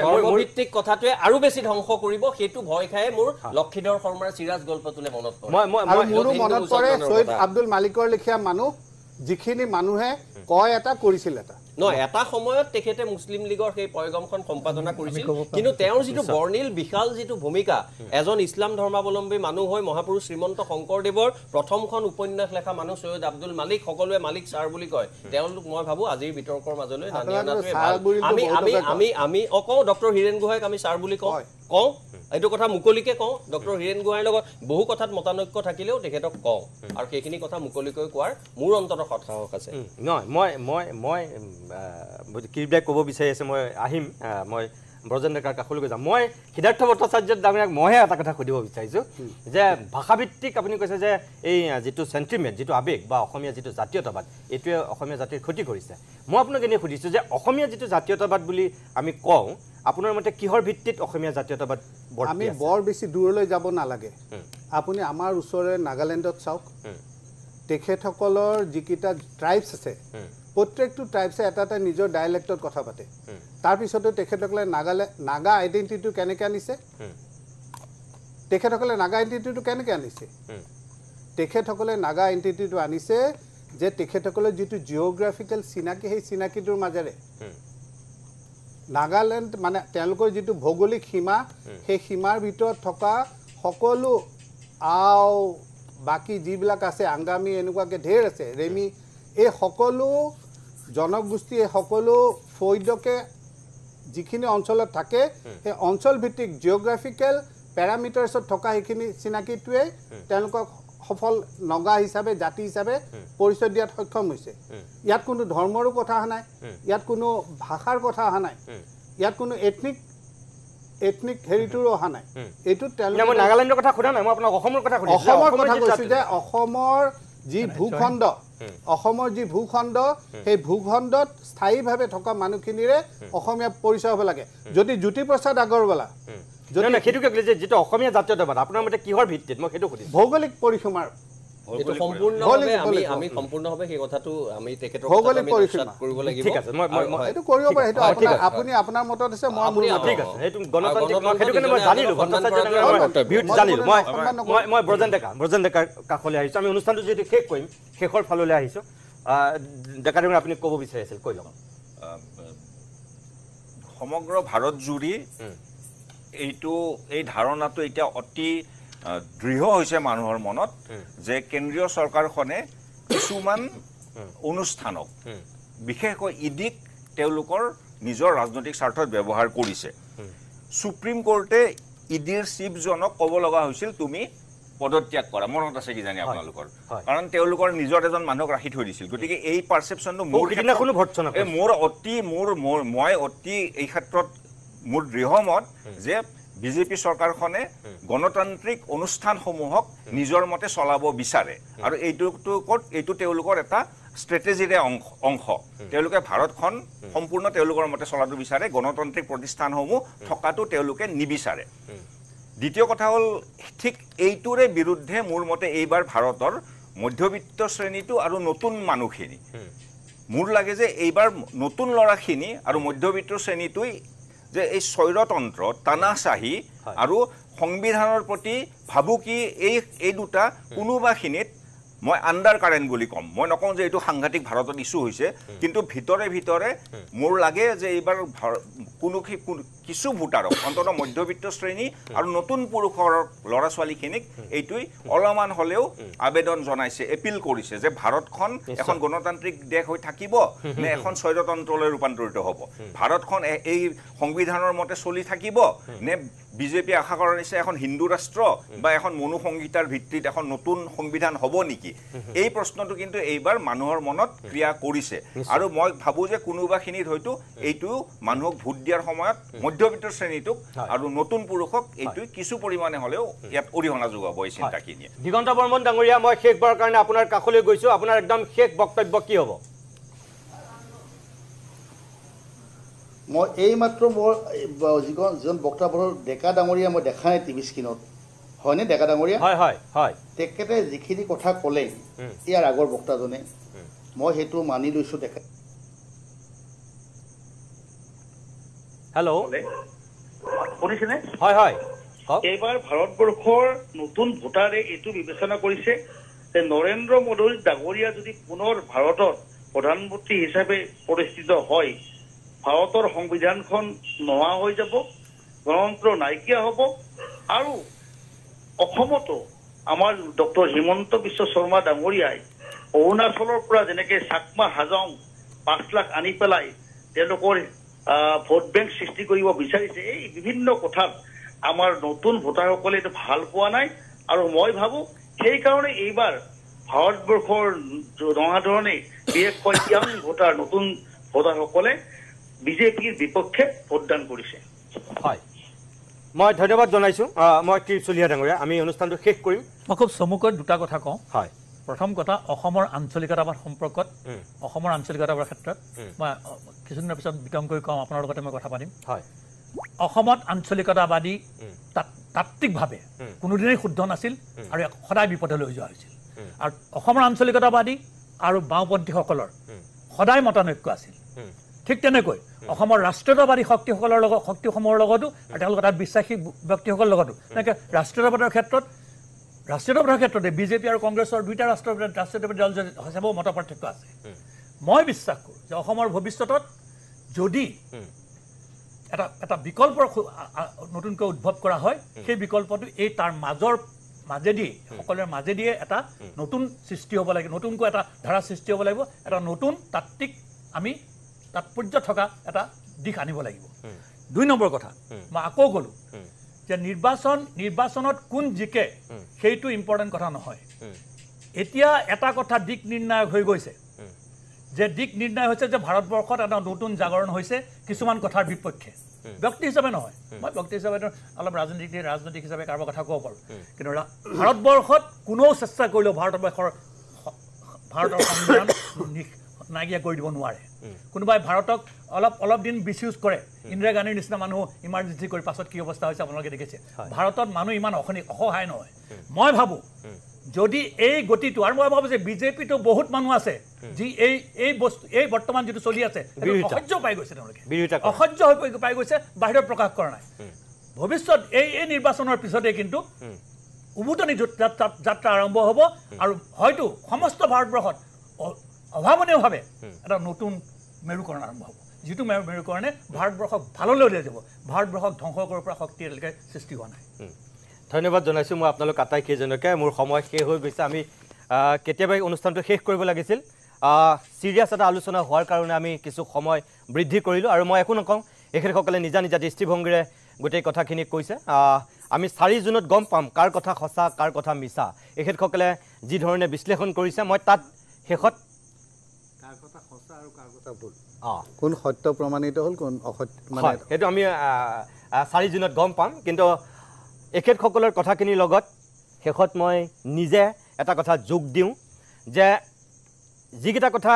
ধৰ্মভিত্তিক কথাটোৱে আৰু বেছি ধ্বংস কৰিব সেইটো ভয় খাই মোৰ লক্ষীধৰ শৰ্মাৰ চিৰাজ গল্পটোলে মনত পৰে আৰু মোৰো মনত পৰে ছৈয়দ আব্দুল মালিকৰ লেখীয়া মানুহ যিখিনি মানুহে কয় এটা কৰিছিল এটা নহয় এটা সময়ত তেখেতে মুছলিম লীগৰ সেই পয়গমখন সম্পাদনা কৰিছিল কিন্তু তেওঁৰ যিটো বৰ্ণিল বিশাল যিটো ভূমিকা এজন ইছলাম ধৰ্মাৱলম্বী মানুহ হৈ মহাপুৰুষ শ্ৰীমন্ত শংকৰদেৱৰ প্ৰথমখন উপন্যাস লেখা মানুহ ছৈয়দ আব্দুল মালিক সকলোৱে মালিক ছাৰ বুলি কয় তেওঁলোক মই ভাবোঁ আজিৰ বিতৰ্কৰ মাজলৈ নানি অনাটোৱে ভাল আমি কওঁ ডক্টৰ হীৰেণ গোহাঁইক আমি ছাৰ বুলি কওঁ এইটো কথা মুকলিকে কওঁ ডক্টৰ হীৰেণ গোহাঁইৰ লগত বহু কথাত মতানৈক্য থাকিলেও তেখেতক কওঁ আৰু সেইখিনি কথা মুকলিকৈ কোৱাৰ মোৰ অন্ততঃ সাহস আছে নহয় মই কিবাই ক'ব বিচাৰি আছে মই আহিম মই ব্ৰজেন ডেকাৰ কাষলৈকে যাম মই সিদ্ধাৰ্থ ভট্টাচাৰ্য ডাঙৰীয়াক মইহে এটা কথা সুধিব বিচাৰিছোঁ যে ভাষাভিত্তিক আপুনি কৈছে যে এই যিটো চেণ্টিমেণ্ট যিটো আৱেগ বা অসমীয়া যিটো জাতীয়তাবাদ এইটোৱে অসমীয়া জাতিৰ ক্ষতি কৰিছে মই আপোনাক এনেই সুধিছোঁ যে অসমীয়া যিটো জাতীয়তাবাদ বুলি আমি কওঁ আপোনাৰ মতে কিহৰ ভিত্তিত অসমীয়া জাতীয়তাবাদ আমি বৰ বেছি দূৰলৈ যাব নালাগে আপুনি আমাৰ ওচৰৰে নাগালেণ্ডত চাওক তেখেতসকলৰ যিকেইটা ট্ৰাইবছ আছে প্ৰত্যেকটো ট্ৰাইবছে এটা এটা নিজৰ ডাইলেক্টত কথা পাতে তাৰপিছতো তেখেতসকলে নাগা আইডেণ্টিটিটো কেনেকৈ আনিছে তেখেতসকলে নাগা আইডেণ্টিটিটো কেনেকৈ আনিছে তেখেতসকলে নাগা আইডেণ্টিটিটো আনিছে যে তেখেতসকলৰ যিটো জিঅ'গ্ৰাফিকেল চিনাকি সেই চিনাকিটোৰ মাজেৰে নাগালেণ্ড মানে তেওঁলোকৰ যিটো ভৌগোলিক সীমা সেই সীমাৰ ভিতৰত থকা সকলো আও বাকী যিবিলাক আছে আংগামী এনেকুৱাকৈ ঢেৰ আছে ৰেমি এই সকলো জনগোষ্ঠী এই সকলো ফৈদকে যিখিনি অঞ্চলত থাকে সেই অঞ্চলভিত্তিক জিঅ'গ্ৰাফিকেল পেৰামিটাৰ্ছত থকা সেইখিনি চিনাকিটোৱে তেওঁলোকক সফল নগা হিচাপে জাতি হিচাপে পৰিচয় দিয়াত সক্ষম হৈছে ইয়াত কোনো ধৰ্মৰো কথা অহা নাই ইয়াত কোনো ভাষাৰ কথা অহা নাই ইয়াত কোনো এথনিক হেৰিটোৰো অহা নাই এইটো মই নাগালেণ্ডৰ কথা সোধা নাই মই আপোনাক অসমৰ কথা সুধিছোঁ অসমৰ কথা কৈছোঁ যে অসমৰ যি ভূখণ্ড সেই ভূখণ্ডত স্থায়ীভাৱে থকা মানুহখিনিৰে অসমীয়া পৰিচয় হ'ব লাগে যদি জ্যোতিপ্ৰসাদ আগৰৱালা সেইটোকে কৈছে যিটো অসমীয়া জাতীয়তাবাদ আপোনাৰ মতে কিহৰ ভিত্তিত মই সেইটো সুধিছোঁ ভৌগোলিক পৰিসীমাৰ এইটো সম্পূৰ্ণভাৱে আমি সম্পূৰ্ণভাৱে সেই কথাটো আমি তেখেতৰ ভৌগোলিক পৰিসীমা কৰিব লাগিব ঠিক আছে এইটো কৰিব পাৰে সেইটো আপুনি আপোনাৰ মতত আছে মই ঠিক আছে সেইটো গণতান্ত্ৰিক মই সেইটো কাৰণে মই জানিলোঁ জানিলোঁ মই ব্ৰজেন ডেকাৰ কাষলৈ আহিছোঁ আমি অনুষ্ঠানটো যদি শেষ কৰিম শেষৰ ফাললৈ আহিছোঁ ডেকা ডাঙৰীয়া আপুনি ক'ব বিচাৰিছিল কৈ লওক সমগ্ৰ ভাৰত জুৰি এই ধাৰণাটো এতিয়া অতি দৃঢ় হৈছে মানুহৰ মনত যে কেন্দ্ৰীয় চৰকাৰখনে কিছুমান অনুষ্ঠানক বিশেষকৈ ইডিক তেওঁলোকৰ নিজৰ ৰাজনৈতিক স্বাৰ্থত ব্যৱহাৰ কৰিছে সুপ্ৰিম কোৰ্টে ইডিৰ চিফজনক ক'ব লগা হৈছিল তুমি পদত্যাগ কৰা মনত আছে কিজানি আপোনালোকৰ কাৰণ তেওঁলোকৰ নিজৰ এজন মানুহক ৰাখি থৈ দিছিল গতিকে এই পাৰচেপশ্যনটো মই অতি এই ক্ষেত্ৰত মোৰ দৃঢ় মত যে বিজেপি চৰকাৰখনে গণতান্ত্ৰিক অনুষ্ঠানসমূহক নিজৰ মতে চলাব বিচাৰে আৰু এইটো তেওঁলোকৰ এটা ষ্ট্ৰেটেজিৰে অংশ তেওঁলোকে ভাৰতখন সম্পূৰ্ণ তেওঁলোকৰ মতে চলাটো বিচাৰে গণতান্ত্ৰিক প্ৰতিষ্ঠানসমূহ থকাটো তেওঁলোকে নিবিচাৰে দ্বিতীয় কথা হ'ল ঠিক এইটোৰে বিৰুদ্ধে মোৰ মতে এইবাৰ ভাৰতৰ মধ্যবিত্ত শ্ৰেণীটো আৰু নতুন মানুহখিনি মোৰ লাগে যে এইবাৰ নতুন ল'ৰাখিনি আৰু মধ্যবিত্ত শ্ৰেণীটোই যে এই স্বৈৰতন্ত্ৰ তানাচাহী আৰু সংবিধানৰ প্ৰতি ভাবুকি এই দুটা কোনোবাখিনিত মই আণ্ডাৰ কাৰেণ্ট বুলি ক'ম মই নকওঁ যে এইটো সাংঘাতিক ভাৰতত ইছ্যু হৈছে কিন্তু ভিতৰে ভিতৰে মোৰ লাগে যে এইবাৰ কিছু ভোটাৰক অন্তত মধ্যবিত্ত শ্ৰেণী আৰু নতুন পুৰুষৰ ল'ৰা ছোৱালীখিনিক এইটোৱে অলপমান হ'লেও আবেদন জনাইছে এপিল কৰিছে যে ভাৰতখন এখন গণতান্ত্ৰিক দেশ হৈ থাকিব নে এখন স্বৈৰতন্ত্ৰলৈ ৰূপান্তৰিত হ'ব ভাৰতখন এই সংবিধানৰ মতে চলি থাকিব নে বিজেপি আশা কৰাৰ নিচিনা এখন হিন্দু ৰাষ্ট্ৰ বা এখন মনোসংহিতাৰ ভিত্তিত এখন নতুন সংবিধান হ'ব নেকি এই প্ৰশ্নটো কিন্তু এইবাৰ মানুহৰ মনত ক্ৰিয়া কৰিছে আৰু মই ভাবোঁ যে কোনোবাখিনিত হয়তো এইটো মানুহক ভোট দিয়াৰ সময়ত মধ্যবিত্ত শ্ৰেণীটোক আৰু নতুন পুৰুষক এইটো কিছু পৰিমাণে হ'লেও ইয়াত অৰিহণা যোগাব এই চিন্তাখিনিয়ে দিগন্ত বৰ্মন ডাঙৰীয়া মই শেষবাৰৰ কাৰণে আপোনাৰ কাষলৈ গৈছোঁ আপোনাৰ একদম শেষ বক্তব্য কি হ'ব মই এইমাত্ৰ মোৰ যিজন বক্তাবোৰ ডেকা ডাঙৰীয়া মই দেখা নাই টিভি স্ক্ৰীণত হয়নে ডেকা ডাঙৰীয়া হয় হয় হয় তেখেতে যিখিনি কথা ক'লে ইয়াৰ আগৰ বক্তাজনে মই সেইটো মানি লৈছোঁ দেখা হেল্ল' শুনিছেনে হয় হয় এইবাৰ ভাৰতবৰ্ষৰ নতুন ভোটাৰে এইটো বিবেচনা কৰিছে যে নৰেন্দ্ৰ মোদী ডাঙৰীয়া যদি পুনৰ ভাৰতৰ প্ৰধানমন্ত্ৰী হিচাপে প্ৰতিষ্ঠিত হয় ভাৰতৰ সংবিধানখন নোহোৱা হৈ যাব গণতন্ত্ৰ নাইকিয়া হ'ব আৰু অসমতো আমাৰ ডক্টৰ হিমন্ত বিশ্ব শৰ্মা ডাঙৰীয়াই অৰুণাচলৰ পৰা যেনেকৈ চাকমা হাজং 5 লাখ আনি পেলাই তেওঁলোকৰ ভোট বেংক সৃষ্টি কৰিব বিচাৰিছে এই বিভিন্ন কথাত আমাৰ নতুন ভোটাৰসকলে এইটো ভাল পোৱা নাই আৰু মই ভাবোঁ সেইকাৰণে এইবাৰ ভাৰতবৰ্ষৰ জনসাধাৰণে বিশেষকৈ ইয়াং ভোটাৰ নতুন ভোটাৰসকলে বিজেপিৰ বিপক্ষে ভোটদান কৰিছে হয় মই ধন্যবাদ জনাইছোঁ মই ত্ৰিচুলীয়া ডাঙৰীয়া আমি অনুষ্ঠানটো শেষ কৰিম মই খুব চমুকৈ দুটা কথা কওঁ হয় প্ৰথম কথা অসমৰ আঞ্চলিকতাবাদ সম্পৰ্কত অসমৰ আঞ্চলিকতাবাদৰ ক্ষেত্ৰত মই কিছুদিনৰ পিছত বিতং কৰি কওঁ আপোনাৰ লগতে মই কথা পাতিম হয় অসমত আঞ্চলিকতাবাদী তাত্ত্বিকভাৱে কোনোদিনেই শুদ্ধ নাছিল আৰু সদায় বিপদলৈ লৈ যোৱা হৈছিল আৰু অসমৰ আঞ্চলিকতাবাদী আৰু বাওঁপন্থীসকলৰ সদায় মতানৈক্য আছিল ঠিক তেনেকৈ অসমৰ ৰাষ্ট্ৰীয়তাবাদী শক্তিসকলৰ লগত শক্তিসমূহৰ লগতো আৰু তেওঁলোকৰ তাত বিশ্বাসী ব্যক্তিসকলৰ লগতো তেনেকৈ ৰাষ্ট্ৰীয়তাবাদৰ ক্ষেত্ৰতে বিজেপি আৰু কংগ্ৰেছৰ দুইটা ৰাষ্ট্ৰীয়তাবাদী দল হিচাপেও মত পাৰ্থক্য আছে মই বিশ্বাস কৰোঁ যে অসমৰ ভৱিষ্যতত যদি এটা বিকল্পৰ নতুনকৈ উদ্ভৱ কৰা হয় সেই বিকল্পটো এই তাৰ মাজেদি সকলোৰে মাজেদিয়ে এটা নতুন সৃষ্টি হ'ব লাগিব নতুনকৈ এটা ধাৰা সৃষ্টি হ'ব লাগিব এটা নতুন তাত্ত্বিক আমি তাৎপৰ্য থকা এটা দিশ আনিব লাগিব 2 নম্বৰ কথা মই আকৌ ক'লোঁ যে নিৰ্বাচনত কোন জিকে সেইটো ইম্পৰ্টেণ্ট কথা নহয় এতিয়া এটা কথা দিক নিৰ্ণায়ক হৈ গৈছে যে দিক নিৰ্ণয় হৈছে যে ভাৰতবৰ্ষত এটা নতুন জাগৰণ হৈছে কিছুমান কথাৰ বিপক্ষে ব্যক্তি হিচাপে নহয় মই ব্যক্তি হিচাপে অলপ ৰাজনৈতিক হিচাপে কাৰোবাৰ কথা ক'ব পাৰোঁ কিন্তু ভাৰতবৰ্ষত কোনেও চেষ্টা কৰিলেও ভাৰতৰ সংবিধান নাইকিয়া কৰি দিব নোৱাৰে কোনোবাই ভাৰতক অলপ দিন মিছইউজ কৰে ইন্দিৰা গান্ধীৰ নিচিনা মানুহ ইমাৰ্জেঞ্চি কৰি পাছত কি অৱস্থা হৈছে আপোনালোকে দেখিছে ভাৰতত মানুহ ইমান অসহায় নহয় মই ভাবোঁ যদি এই গতিটো আৰু মই ভাবোঁ যে বিজেপিতো বহুত মানুহ আছে যি এই বৰ্তমান যিটো চলি আছে অসহ্য পাই গৈছে তেওঁলোকে অসহ্য হৈ পাই গৈছে বাহিৰত প্ৰকাশ কৰা নাই ভৱিষ্যত এই নিৰ্বাচনৰ পিছতে কিন্তু উভতনি যাত্ৰা আৰম্ভ হ'ব আৰু হয়তো সমস্ত ভাৰতবৰ্ষত অভাৱনীয়ভাৱে এটা নতুন মেৰুকৰণ আৰম্ভ হ'ব যিটো মেৰুকৰণে ভাৰতবৰ্ষক ভাললৈ লৈ যাব ভাৰতবৰ্ষক ধ্বংস কৰাৰ পৰা শক্তি এতিয়ালৈকে সৃষ্টি হোৱা নাই ধন্যবাদ জনাইছোঁ মই আপোনালোক আটাইকেইজনকে মোৰ সময় শেষ হৈ গৈছে আমি কেতিয়াবাই অনুষ্ঠানটো শেষ কৰিব লাগিছিল চিৰিয়াছ এটা আলোচনা হোৱাৰ কাৰণে আমি কিছু সময় বৃদ্ধি কৰিলোঁ আৰু মই একো নকওঁ এখেতসকলে নিজা নিজা দৃষ্টিভংগীৰে গোটেই কথাখিনি কৈছে আমি 4 জুনত গম পাম কাৰ কথা সঁচা কাৰ কথা মিছা এখেতসকলে যি ধৰণে বিশ্লেষণ কৰিছে মই তাত শেষত কাৰ কথা সঁচা আৰু কাৰ কথা ভুল কোন সত্য প্ৰমাণিত হ'ল কোন অসত্য মানে সেইটো আমি 4 জুনত গম পাম কিন্তু এখেতসকলৰ কথাখিনিৰ লগত শেষত মই নিজে এটা কথা যোগ দিওঁ যে যিকেইটা কথা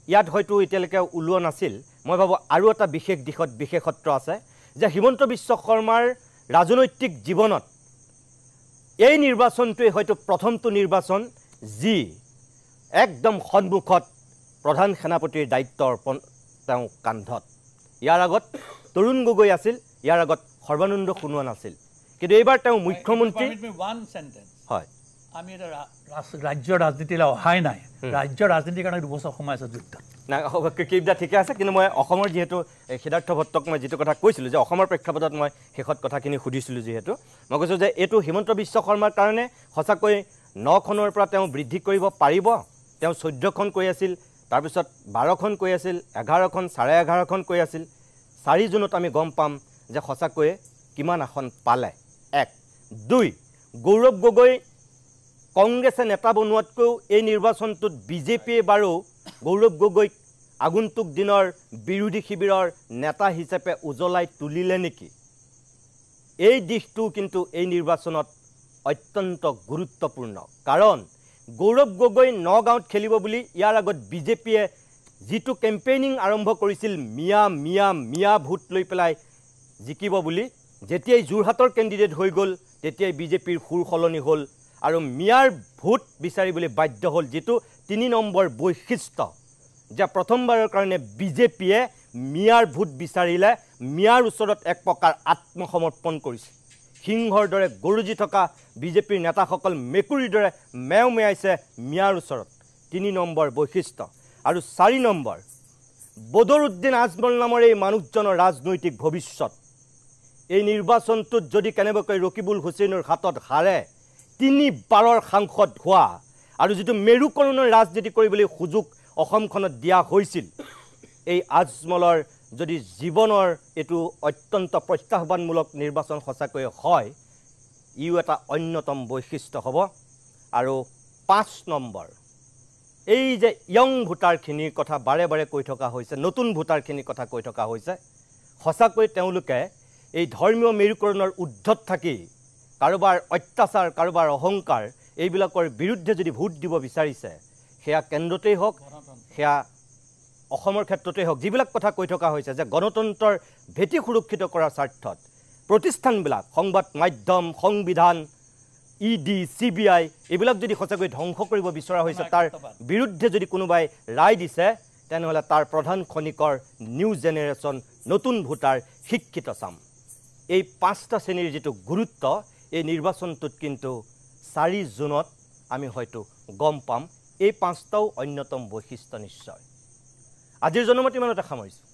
ইয়াত হয়তো এতিয়ালৈকে ওলোৱা নাছিল মই ভাবোঁ আৰু এটা বিশেষ দিশত বিশেষত্ব আছে যে হিমন্ত বিশ্ব শৰ্মাৰ ৰাজনৈতিক জীৱনত এই নিৰ্বাচনটোৱে হয়তো প্ৰথমটো নিৰ্বাচন যি একদম সন্মুখত প্ৰধান সেনাপতিৰ দায়িত্ব অৰ্পণ তেওঁ কান্ধত ইয়াৰ আগত তৰুণ গগৈ আছিল ইয়াৰ আগত সৰ্বানন্দ সোণোৱাল আছিল কিন্তু এইবাৰ তেওঁ মুখ্যমন্ত্ৰী হয় আমি এটা ৰাজ্যৰ ৰাজনীতিলৈ অহাই নাই ৰাজ্যৰ ৰাজনীতিৰ কাৰণে 2 বছৰ সময় আছে যুদ্ধত নাই কেইটা ঠিকে আছে, কিন্তু মই অসমৰ যিহেতু সিদ্ধাৰ্থ ভট্টক মই যিটো কথা কৈছিলোঁ যে অসমৰ প্ৰেক্ষাপটত মই শেষত কথাখিনি সুধিছিলোঁ, যিহেতু মই কৈছোঁ যে এইটো হিমন্ত বিশ্ব শৰ্মাৰ কাৰণে সঁচাকৈ 9খনৰ পৰা তেওঁ বৃদ্ধি কৰিব পাৰিব। তেওঁ 14খন কৈ আছিল, তাৰপিছত 12খন কৈ আছিল, 11খন, 11.5খন কৈ আছিল। 4 জুনত আমি গম পাম যে সঁচাকৈয়ে কিমান আসন পালে। 1 2 গৌৰৱ গগৈ কংগ্ৰেছে নেতা বনোৱাতকৈও এই নিৰ্বাচনটোত বিজেপিয়ে বাৰু গৌৰৱ গগৈক আগন্তুক দিনৰ বিৰোধী শিবিৰৰ নেতা হিচাপে উজ্বলাই তুলিলে নেকি? এই দিশটো কিন্তু এই নিৰ্বাচনত অত্যন্ত গুৰুত্বপূৰ্ণ, কাৰণ গৌৰৱ গগৈ নগাঁৱত খেলিব বুলি ইয়াৰ আগত বিজেপিয়ে যিটো কেম্পেইনিং আৰম্ভ কৰিছিল, মিয়া ভোট লৈ পেলাই জিকিব বুলি, যেতিয়াই যোৰহাটৰ কেণ্ডিডেট হৈ গ'ল তেতিয়াই বিজেপিৰ সুৰ সলনি হ'ল আৰু মিয়াৰ ভোট বিচাৰিবলৈ বাধ্য হ'ল, যিটো 3 নম্বৰ বৈশিষ্ট্য যে প্ৰথমবাৰৰ কাৰণে বিজেপিয়ে মিয়াৰ ভোট বিচাৰিলে, মিয়াৰ ওচৰত এক প্ৰকাৰ আত্মসমৰ্পণ কৰিছে। সিংহৰ দৰে গৰুজি থকা বিজেপিৰ নেতাসকল মেকুৰীৰ দৰে মেয়াইছে মিয়াৰ ওচৰত। 3 নম্বৰ বৈশিষ্ট্য। আৰু 4 নম্বৰ, বদৰুদ্দিন আজমল নামৰ এই মানুহজনৰ ৰাজনৈতিক ভৱিষ্যত। এই নিৰ্বাচনটোত যদি কেনেবাকৈ ৰকিবুল হুছেইনৰ হাতত হাৰে, 3 বাৰৰ সাংসদ হোৱা আৰু যিটো মেৰুকৰণৰ ৰাজনীতি কৰিবলৈ সুযোগ অসমখনত দিয়া হৈছিল, এই আজমলৰ যদি জীৱনৰ এইটো অত্যন্ত প্ৰত্যাহ্বানমূলক নিৰ্বাচন সঁচাকৈ হয়, ইও এটা অন্যতম বৈশিষ্ট্য হ'ব। আৰু 5 নম্বৰ, এই যে ইয়ং ভোটাৰখিনিৰ কথা বাৰে বাৰে কৈ থকা হৈছে, নতুন ভোটাৰখিনিৰ কথা কৈ থকা হৈছে, সঁচাকৈ তেওঁলোকে এই ধৰ্মীয় মেৰুকৰণৰ ঊৰ্ধত থাকি কাৰোবাৰ অত্যাচাৰ, কাৰোবাৰ অহংকাৰ, এইবিলাকৰ বিৰুদ্ধে যদি ভোট দিব বিচাৰিছে, সেয়া কেন্দ্ৰতেই হওক, সেয়া অসমৰ ক্ষেত্ৰতেই হওক, যিবিলাক কথা কৈ থকা হৈছে যে গণতন্ত্ৰৰ ভেটি সুৰক্ষিত কৰাৰ স্বাৰ্থত প্ৰতিষ্ঠানবিলাক, সংবাদ মাধ্যম, সংবিধান, ED, CBI, এইবিলাক যদি সঁচাকৈ ধ্বংস কৰিব বিচৰা হৈছে, তাৰ বিৰুদ্ধে যদি কোনোবাই ৰায় দিছে, তেনেহ'লে তাৰ প্ৰধান খনিকৰ নিউ জেনেৰেশ্যন, নতুন ভোটাৰ, শিক্ষিত চাম। এই 5টা শ্ৰেণীৰ যিটো গুৰুত্ব এই নিৰ্বাচনটোত কিন্তু 4 জুনত আমি হয়তো গম পাম। এই 5টাও অন্যতম বৈশিষ্ট্য নিশ্চয়। আজিৰ জনমত ইমানতে সামৰিছোঁ।